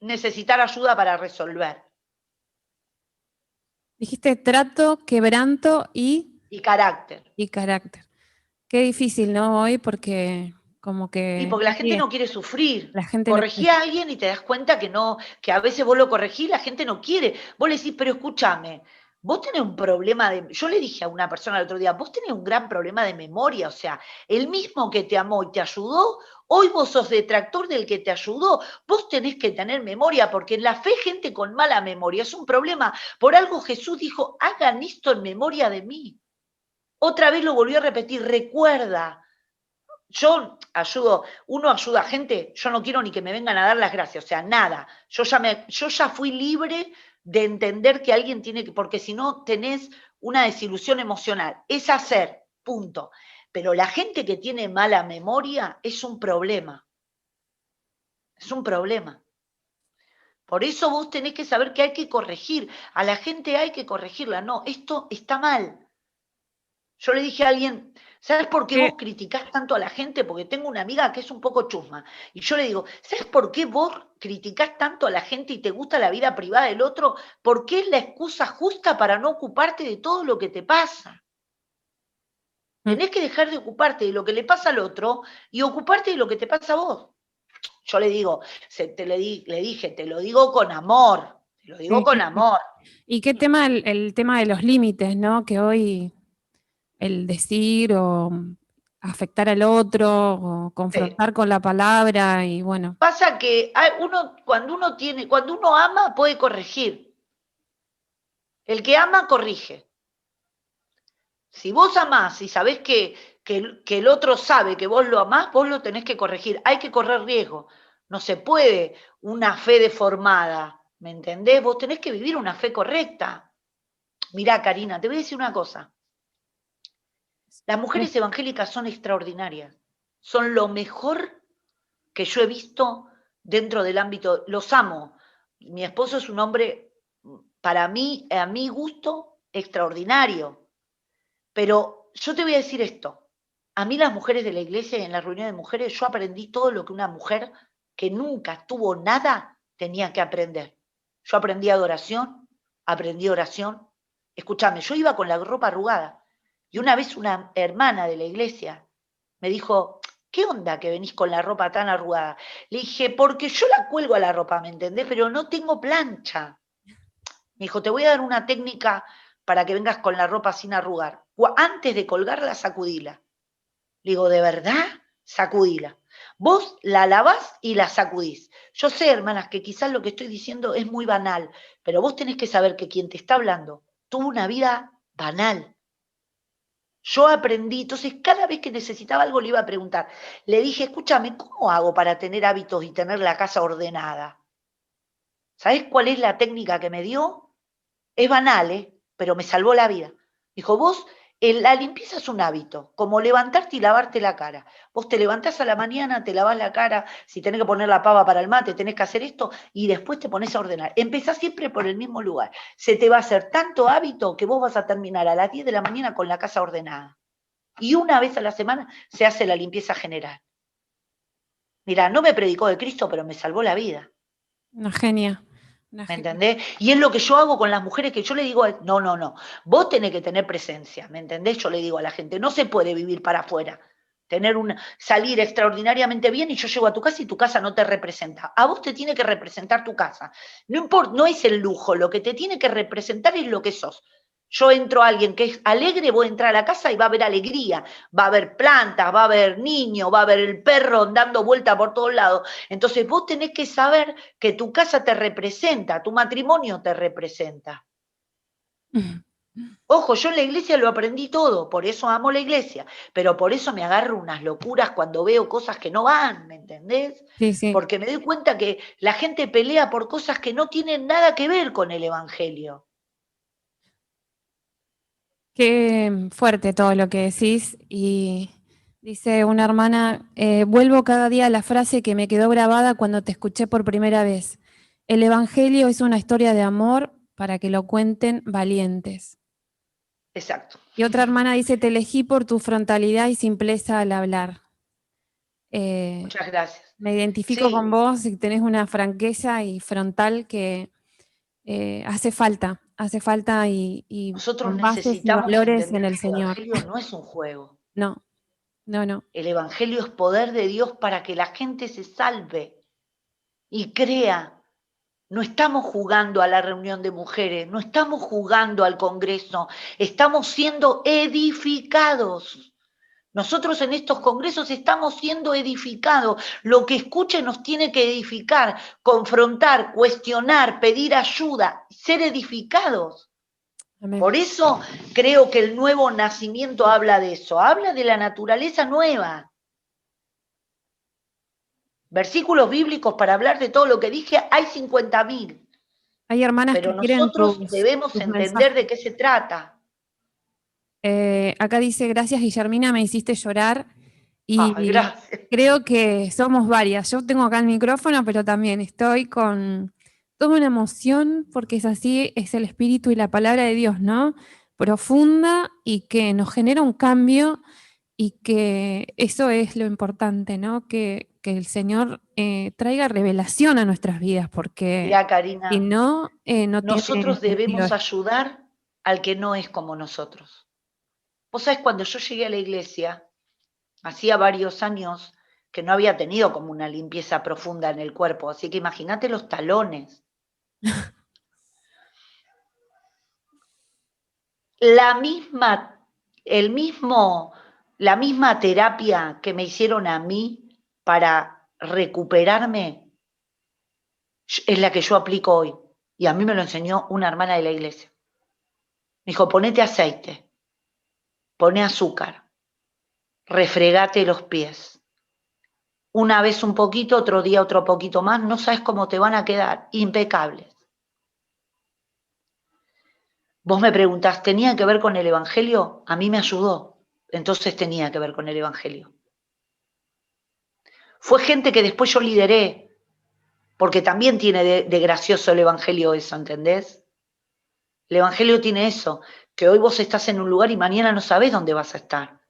necesitar ayuda para resolver. dijiste trato, quebranto Y carácter. y carácter. Qué difícil, ¿no? Hoy porque como que... Y porque la gente no quiere sufrir. La gente no Corregí a alguien y te das cuenta que no, que a veces vos lo corregís, la gente no quiere. Vos le decís, pero escúchame, vos tenés un problema de... Yo le dije a una persona el otro día, vos tenés un gran problema de memoria, o sea, el mismo que te amó y te ayudó, hoy vos sos detractor del que te ayudó. Vos tenés que tener memoria, porque en la fe gente con mala memoria es un problema. Por algo Jesús dijo, hagan esto en memoria de mí. Otra vez lo volvió a repetir, recuerda. Yo uno ayuda a gente, yo no quiero ni que me vengan a dar las gracias, o sea, nada. Yo ya fui libre de entender que alguien tiene que, porque si no tenés una desilusión emocional, es hacer, punto. Pero la gente que tiene mala memoria es un problema. Es un problema. Por eso vos tenés que saber que hay que corregir. A la gente hay que corregirla. No, esto está mal. Yo le dije a alguien, ¿sabes por qué vos criticás tanto a la gente? Porque tengo una amiga que es un poco chusma. Y yo le digo, ¿sabes por qué vos criticás tanto a la gente y te gusta la vida privada del otro? Porque es la excusa justa para no ocuparte de todo lo que te pasa. Tenés que dejar de ocuparte de lo que le pasa al otro y ocuparte de lo que te pasa a vos. Yo le digo, le dije, te lo digo con amor. Te lo digo con amor. ¿Y qué tema el tema de los límites, ¿no? Que hoy el decir o afectar al otro o confrontar con la palabra y bueno. Pasa que cuando uno ama puede corregir. El que ama corrige. Si vos amás y sabés que el otro sabe que vos lo amás, vos lo tenés que corregir. Hay que correr riesgo. No se puede una fe deformada, ¿me entendés? Vos tenés que vivir una fe correcta. Mirá, Karina, te voy a decir una cosa. Las mujeres evangélicas son extraordinarias. Son lo mejor que yo he visto dentro del ámbito. Los amo. Mi esposo es un hombre, para mí, a mi gusto, extraordinario. Pero yo te voy a decir esto. A mí las mujeres de la iglesia y en la reunión de mujeres, yo aprendí todo lo que una mujer que nunca tuvo nada tenía que aprender. Yo aprendí adoración, aprendí oración. Escúchame, yo iba con la ropa arrugada. Y una vez una hermana de la iglesia me dijo, ¿qué onda que venís con la ropa tan arrugada? Le dije, porque yo la cuelgo a la ropa, ¿me entendés? Pero no tengo plancha. Me dijo, te voy a dar una técnica para que vengas con la ropa sin arrugar. Antes de colgarla, sacudila. Le digo, ¿de verdad? Sacudila. Vos la lavás y la sacudís. Yo sé, hermanas, que quizás lo que estoy diciendo es muy banal, pero vos tenés que saber que quien te está hablando tuvo una vida banal. Yo aprendí, entonces cada vez que necesitaba algo le iba a preguntar. Le dije, escúchame, ¿cómo hago para tener hábitos y tener la casa ordenada? ¿Sabés cuál es la técnica que me dio? Es banal, pero me salvó la vida. Dijo, vos, la limpieza es un hábito, como levantarte y lavarte la cara. Vos te levantás a la mañana, te lavás la cara, si tenés que poner la pava para el mate, tenés que hacer esto, y después te pones a ordenar. Empezás siempre por el mismo lugar. Se te va a hacer tanto hábito que vos vas a terminar a las 10 de la mañana con la casa ordenada. Y una vez a la semana se hace la limpieza general. Mirá, no me predicó de Cristo, pero me salvó la vida. Una genia. ¿Me entendés? Y es lo que yo hago con las mujeres, que yo le digo, no, vos tenés que tener presencia, ¿me entendés? Yo le digo a la gente, no se puede vivir para afuera, salir extraordinariamente bien y yo llego a tu casa y tu casa no te representa. A vos te tiene que representar tu casa. No importa, no es el lujo, lo que te tiene que representar es lo que sos. Yo entro a alguien que es alegre, voy a entrar a la casa y va a haber alegría, va a haber plantas, va a haber niños, va a haber el perro dando vuelta por todos lados. Entonces vos tenés que saber que tu casa te representa, tu matrimonio te representa. Ojo, yo en la iglesia lo aprendí todo, por eso amo la iglesia, pero por eso me agarro unas locuras cuando veo cosas que no van, ¿me entendés? Sí, sí. Porque me doy cuenta que la gente pelea por cosas que no tienen nada que ver con el evangelio. Qué fuerte todo lo que decís. Y dice una hermana, vuelvo cada día a la frase que me quedó grabada cuando te escuché por primera vez. El Evangelio es una historia de amor para que lo cuenten valientes. Exacto. Y otra hermana dice, te elegí por tu frontalidad y simpleza al hablar. Muchas gracias. Me identifico Sí, con vos y tenés una franqueza y frontal que hace falta y nosotros con bases y necesitamos valores en entender el que el Señor. evangelio no es un juego. No, no, no. El evangelio es poder de Dios para que la gente se salve y crea. No estamos jugando a la reunión de mujeres, no estamos jugando al Congreso, estamos siendo edificados. Nosotros en estos congresos estamos siendo edificados. Lo que escuche nos tiene que edificar, confrontar, cuestionar, pedir ayuda, ser edificados. Amén. Por eso creo que el nuevo nacimiento habla de eso, habla de la naturaleza nueva. Versículos bíblicos para hablar de todo lo que dije, hay 50.000. Hay hermanas Pero que quieren nosotros debemos tus entender mensajes. de qué se trata. Acá dice, gracias Guillermina, me hiciste llorar Ay, y gracias. creo que somos varias. Yo tengo acá el micrófono, pero también estoy con toda una emoción porque es así, es el Espíritu y la palabra de Dios, ¿no? Profunda y que nos genera un cambio y que eso es lo importante, ¿no? Que el Señor traiga revelación a nuestras vidas porque Mirá, si Karina, no, no tiene nosotros sentido. debemos ayudar al que no es como nosotros. Vos sabés, cuando yo llegué a la iglesia, hacía varios años que no había tenido como una limpieza profunda en el cuerpo, así que imagínate los talones. La misma, la misma terapia que me hicieron a mí para recuperarme es la que yo aplico hoy. Y a mí me lo enseñó una hermana de la iglesia. Me dijo, ponete aceite, pone azúcar, refregate los pies. Una vez un poquito, otro día otro poquito más, no sabes cómo te van a quedar, impecables. Vos me preguntás, ¿tenía que ver con el Evangelio? A mí me ayudó, entonces tenía que ver con el Evangelio. Fue gente que después yo lideré, porque también tiene de gracioso el Evangelio eso, ¿entendés? El Evangelio tiene eso, que hoy vos estás en un lugar y mañana no sabés dónde vas a estar.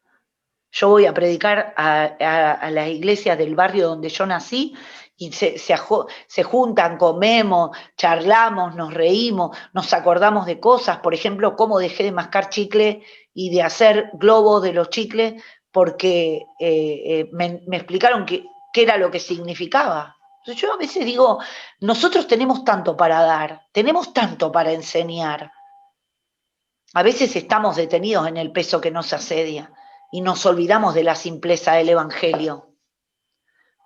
Yo voy a predicar a las iglesias del barrio donde yo nací y se juntan, comemos, charlamos, nos reímos, nos acordamos de cosas, por ejemplo, cómo dejé de mascar chicle y de hacer globos de los chicles porque me explicaron qué era lo que significaba. Entonces yo a veces digo, nosotros tenemos tanto para dar, tenemos tanto para enseñar. A veces estamos detenidos en el peso que nos asedia y nos olvidamos de la simpleza del Evangelio.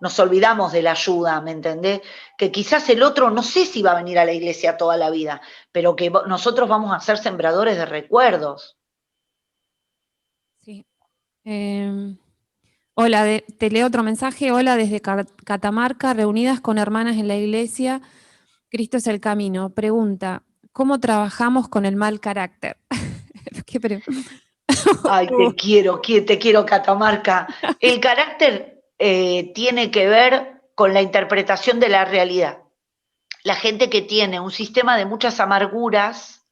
Nos olvidamos de la ayuda, ¿me entendés? Que quizás el otro no sé si va a venir a la iglesia toda la vida, pero que nosotros vamos a ser sembradores de recuerdos. Sí. Hola, te leo otro mensaje. Hola desde Catamarca, reunidas con hermanas en la iglesia. Cristo es el camino. Pregunta, ¿cómo trabajamos con el mal carácter? Ay, te quiero, Catamarca. El carácter tiene que ver con la interpretación de la realidad. La gente que tiene un sistema de muchas amarguras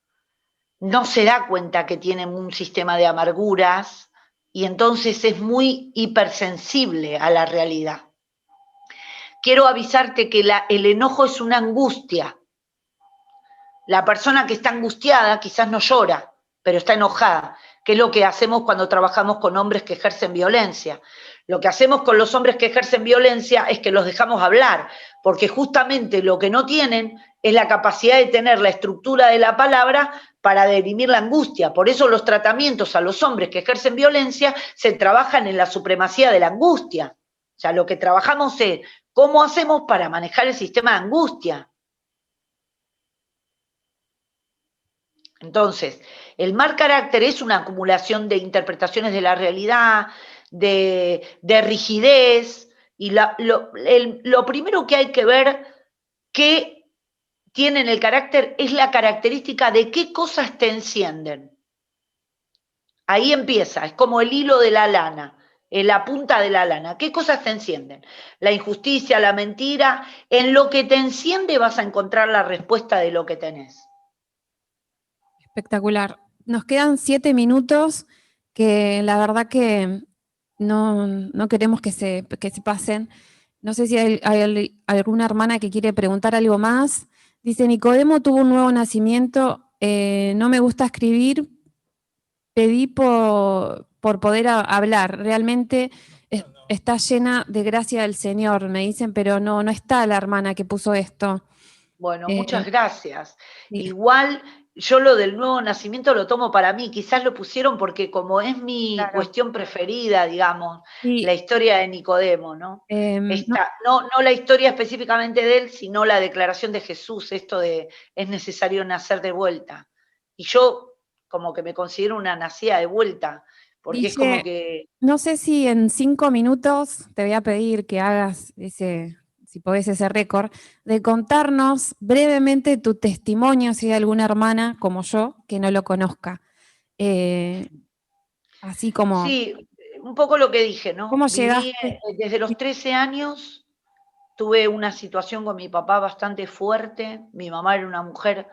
no se da cuenta que tiene un sistema de amarguras y entonces es muy hipersensible a la realidad. Quiero avisarte que el enojo es una angustia. La persona que está angustiada quizás no llora, pero está enojada, que es lo que hacemos cuando trabajamos con hombres que ejercen violencia. Lo que hacemos con los hombres que ejercen violencia es que los dejamos hablar, porque justamente lo que no tienen es la capacidad de tener la estructura de la palabra para dirimir la angustia. Por eso los tratamientos a los hombres que ejercen violencia se trabajan en la supremacía de la angustia. O sea, lo que trabajamos es cómo hacemos para manejar el sistema de angustia. Entonces, el mal carácter es una acumulación de interpretaciones de la realidad, de rigidez, y lo primero que hay que ver que tienen el carácter es la característica de qué cosas te encienden. Ahí empieza, es como el hilo de la lana, la punta de la lana. ¿Qué cosas te encienden? La injusticia, la mentira. En lo que te enciende vas a encontrar la respuesta de lo que tenés. Espectacular. Nos quedan 7 minutos que la verdad que no queremos que se pasen. No sé si hay alguna hermana que quiere preguntar algo más. Dice, Nicodemo tuvo un nuevo nacimiento, no me gusta escribir, pedí por poder hablar. Realmente está llena de gracia del Señor, me dicen, pero no está la hermana que puso esto. Bueno, muchas gracias. Sí. Igual yo lo del nuevo nacimiento lo tomo para mí, quizás lo pusieron porque como es mi cuestión preferida, digamos, Sí. La historia de Nicodemo, ¿no? No la historia específicamente de él, sino la declaración de Jesús, esto de es necesario nacer de vuelta. Y yo como que me considero una nacida de vuelta, porque Guille, es como que... No sé si en 5 minutos te voy a pedir que hagas si podés ese récord, de contarnos brevemente tu testimonio, si hay alguna hermana como yo que no lo conozca. Así como... Sí, un poco lo que dije, ¿no? ¿Cómo Viví llegaste? desde los 13 años, tuve una situación con mi papá bastante fuerte, mi mamá era una mujer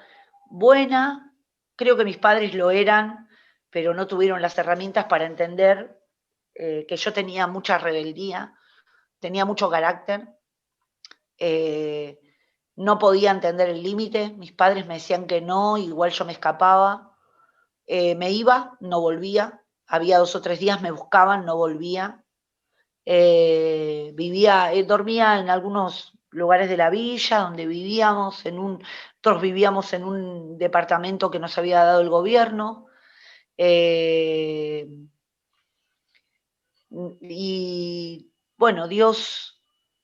buena, creo que mis padres lo eran, pero no tuvieron las herramientas para entender que yo tenía mucha rebeldía, tenía mucho carácter, no podía entender el límite, mis padres me decían que no, igual yo me escapaba, me iba, no volvía, había 2 o 3 días, me buscaban, no volvía, dormía en algunos lugares de la villa donde vivíamos, nosotros vivíamos en un departamento que nos había dado el gobierno, y bueno, Dios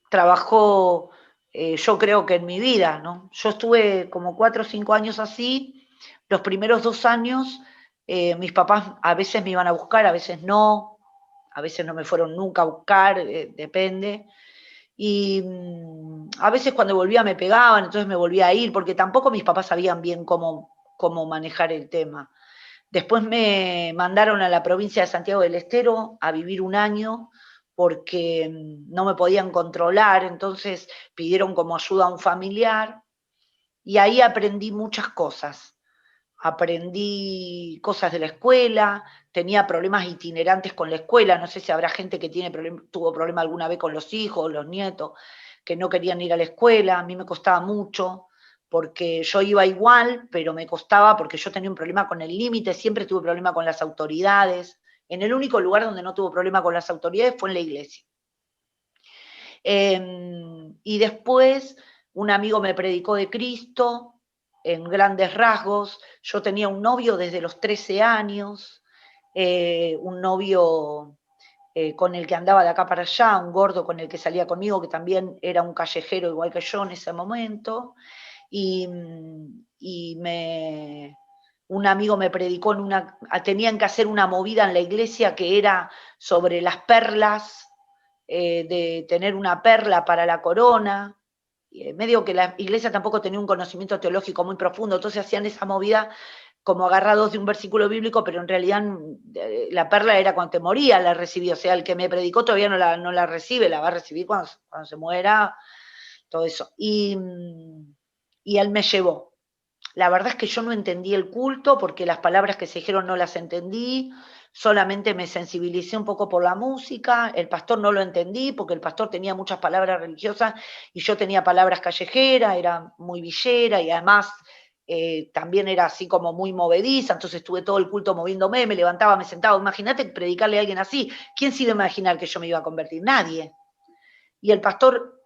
trabajó, yo creo que en mi vida, ¿no? Yo estuve como 4 o 5 años así, los primeros 2 años, mis papás a veces me iban a buscar, a veces no me fueron nunca a buscar, depende. Y a veces cuando volvía me pegaban, entonces me volvía a ir, porque tampoco mis papás sabían bien cómo manejar el tema. Después me mandaron a la provincia de Santiago del Estero a vivir 1 año, porque no me podían controlar, entonces pidieron como ayuda a un familiar, y ahí aprendí muchas cosas. Aprendí cosas de la escuela, tenía problemas itinerantes con la escuela, no sé si habrá gente que tuvo problema alguna vez con los hijos, los nietos, que no querían ir a la escuela, a mí me costaba mucho, porque yo iba igual, pero me costaba porque yo tenía un problema con el límite, siempre tuve problema con las autoridades. En el único lugar donde no tuve problema con las autoridades fue en la iglesia. Y después un amigo me predicó de Cristo, en grandes rasgos. Yo tenía un novio desde los 13 años, un novio con el que andaba de acá para allá, un gordo con el que salía conmigo, que también era un callejero igual que yo en ese momento, y un amigo me predicó tenían que hacer una movida en la iglesia que era sobre las perlas, de tener una perla para la corona, medio que la iglesia tampoco tenía un conocimiento teológico muy profundo, entonces hacían esa movida como agarrados de un versículo bíblico, pero en realidad la perla era cuando te moría, la recibí, o sea, el que me predicó todavía no la recibe, la va a recibir cuando se muera, todo eso. Y él me llevó. La verdad es que yo no entendí el culto, porque las palabras que se dijeron no las entendí, solamente me sensibilicé un poco por la música, el pastor no lo entendí, porque el pastor tenía muchas palabras religiosas y yo tenía palabras callejeras, era muy villera, y además también era así como muy movediza, entonces estuve todo el culto moviéndome, me levantaba, me sentaba. Imagínate predicarle a alguien así. ¿Quién se iba a imaginar que yo me iba a convertir? Nadie. Y el pastor,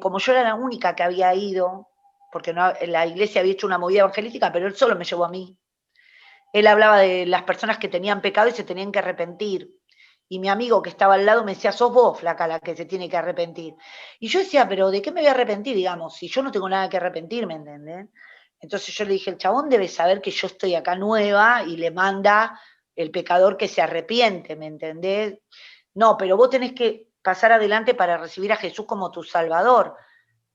como yo era la única que había ido, porque no, la iglesia había hecho una movida evangelística, pero él solo me llevó a mí. Él hablaba de las personas que tenían pecado y se tenían que arrepentir. Y mi amigo que estaba al lado me decía, sos vos, flaca, la que se tiene que arrepentir. Y yo decía, pero ¿de qué me voy a arrepentir, digamos? Si yo no tengo nada que arrepentir, ¿me entienden? Entonces yo le dije, el chabón debe saber que yo estoy acá nueva y le manda el pecador que se arrepiente, ¿me entendés? No, pero vos tenés que pasar adelante para recibir a Jesús como tu Salvador.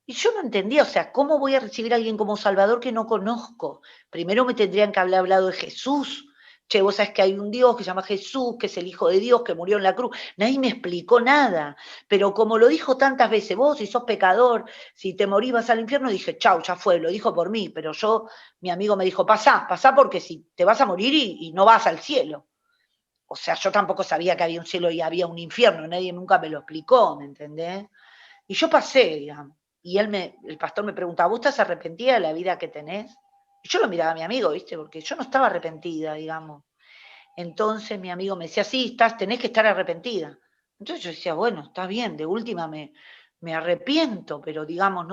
Y yo no entendía, o sea, ¿cómo voy a recibir a alguien como Salvador que no conozco? Primero me tendrían que haber hablado de Jesús. Che, vos sabés que hay un Dios que se llama Jesús, que es el Hijo de Dios, que murió en la cruz. Nadie me explicó nada. Pero como lo dijo tantas veces, vos si sos pecador, si te morís vas al infierno, dije, chau, ya fue, lo dijo por mí. Pero yo, mi amigo me dijo, pasá porque si te vas a morir y no vas al cielo. O sea, yo tampoco sabía que había un cielo y había un infierno, nadie nunca me lo explicó, ¿me entendés? Y yo pasé, digamos. Y el pastor me preguntaba, ¿vos estás arrepentida de la vida que tenés? Y yo lo miraba a mi amigo, ¿viste? Porque yo no estaba arrepentida, digamos. Entonces mi amigo me decía, sí, tenés que estar arrepentida. Entonces yo decía, bueno, está bien, de última me arrepiento, pero digamos,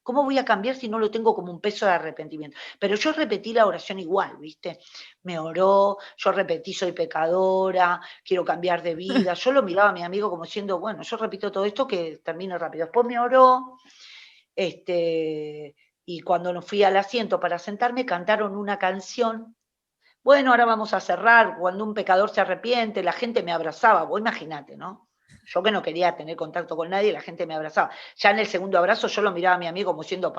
¿cómo voy a cambiar si no lo tengo como un peso de arrepentimiento? Pero yo repetí la oración igual, ¿viste? Me oró, yo repetí, soy pecadora, quiero cambiar de vida. Yo lo miraba a mi amigo como diciendo, bueno, yo repito todo esto que termino rápido. Después me oró, y cuando nos fui al asiento para sentarme, cantaron una canción. Bueno, ahora vamos a cerrar, cuando un pecador se arrepiente, la gente me abrazaba, vos imagínate, ¿no? Yo que no quería tener contacto con nadie, la gente me abrazaba. Ya en el segundo abrazo yo lo miraba a mi amigo como diciendo,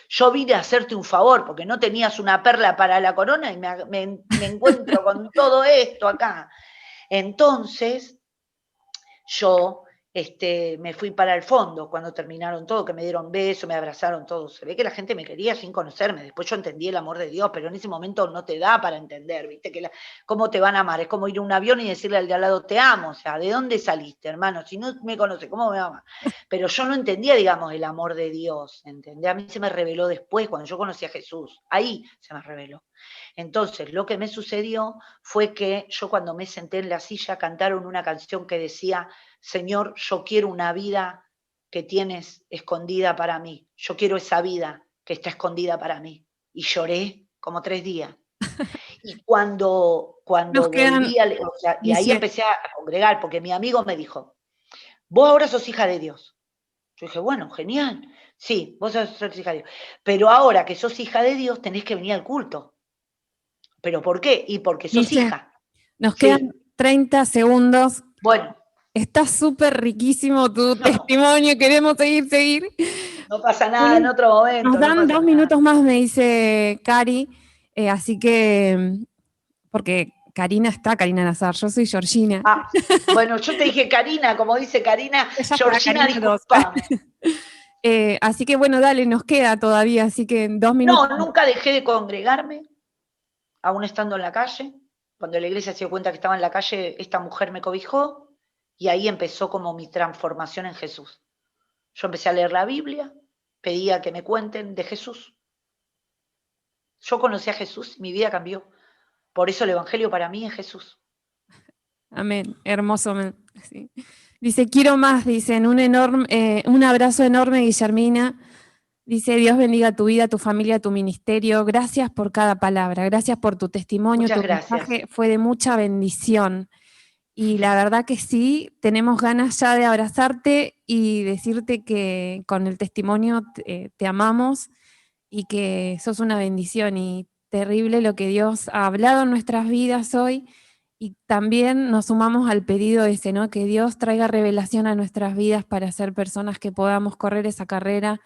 yo vine a hacerte un favor, porque no tenías una perla para la corona y me encuentro con todo esto acá. Entonces, yo me fui para el fondo cuando terminaron todo, que me dieron besos, me abrazaron todos. Se ve que la gente me quería sin conocerme. Después yo entendí el amor de Dios, pero en ese momento no te da para entender, ¿viste? ¿Cómo te van a amar? Es como ir a un avión y decirle al de al lado, te amo. O sea, ¿de dónde saliste, hermano? Si no me conoces, ¿cómo me amas? Pero yo no entendía, digamos, el amor de Dios, ¿entendés? A mí se me reveló después, cuando yo conocí a Jesús. Ahí se me reveló. Entonces, lo que me sucedió fue que yo cuando me senté en la silla cantaron una canción que decía, Señor, yo quiero una vida que tienes escondida para mí. Yo quiero esa vida que está escondida para mí. Y lloré como 3 días. Y cuando Nos quedan, volví, y ahí Guille, empecé a congregar, porque mi amigo me dijo, vos ahora sos hija de Dios. Yo dije, bueno, genial. Sí, vos sos hija de Dios. Pero ahora que sos hija de Dios, tenés que venir al culto. ¿Pero por qué? Y porque sos Guille, hija. nos quedan Sí, 30 segundos. bueno, Está súper riquísimo tu no, testimonio, queremos seguir. no pasa nada, en Bueno, otro nos momento, no dan pasa 2 nada. minutos más, me dice Cari, así que, porque Karina Nazar, yo soy Georgina. Ah, bueno, yo te dije Karina, como dice Karina, Ya está, Georgina, Karina 2. discúlpame. Así que bueno, dale, nos queda todavía, así que en 2 minutos. No, nunca dejé de congregarme, aún estando en la calle. Cuando la iglesia se dio cuenta que estaba en la calle, esta mujer me cobijó y ahí empezó como mi transformación en Jesús. Yo empecé a leer la Biblia, pedía que me cuenten de Jesús. Yo conocí a Jesús, mi vida cambió. Por eso el Evangelio para mí es Jesús. Amén, hermoso. Sí. Dice, quiero más, dicen, un abrazo enorme, Guillermina. Dice, Dios bendiga tu vida, tu familia, tu ministerio. Gracias por cada palabra, gracias por tu testimonio, Muchas tu gracias. mensaje fue de mucha bendición. Y la verdad que sí, tenemos ganas ya de abrazarte y decirte que con el testimonio te amamos y que sos una bendición y terrible lo que Dios ha hablado en nuestras vidas hoy. Y también nos sumamos al pedido ese, ¿no? Que Dios traiga revelación a nuestras vidas para ser personas que podamos correr esa carrera,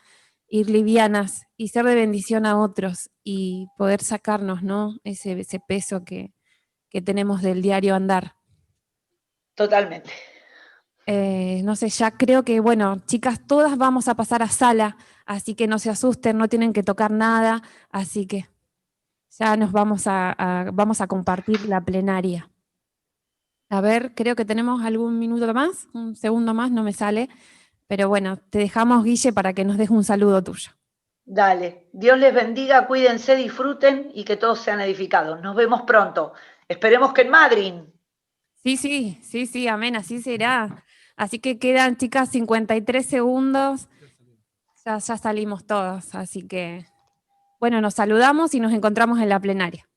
ir livianas y ser de bendición a otros y poder sacarnos, ¿no? Ese peso que tenemos del diario andar. Totalmente. No sé, ya creo que, bueno, chicas, todas vamos a pasar a sala, así que no se asusten, no tienen que tocar nada, así que ya nos vamos a compartir la plenaria. A ver, creo que tenemos algún minuto más, un segundo más, no me sale, pero bueno, te dejamos, Guille, para que nos des un saludo tuyo. Dale, Dios les bendiga, cuídense, disfruten y que todos sean edificados. Nos vemos pronto. Esperemos que en Madrid. Sí, amén, así será. Así que quedan, chicas, 53 segundos. Ya salimos todos, así que, bueno, nos saludamos y nos encontramos en la plenaria.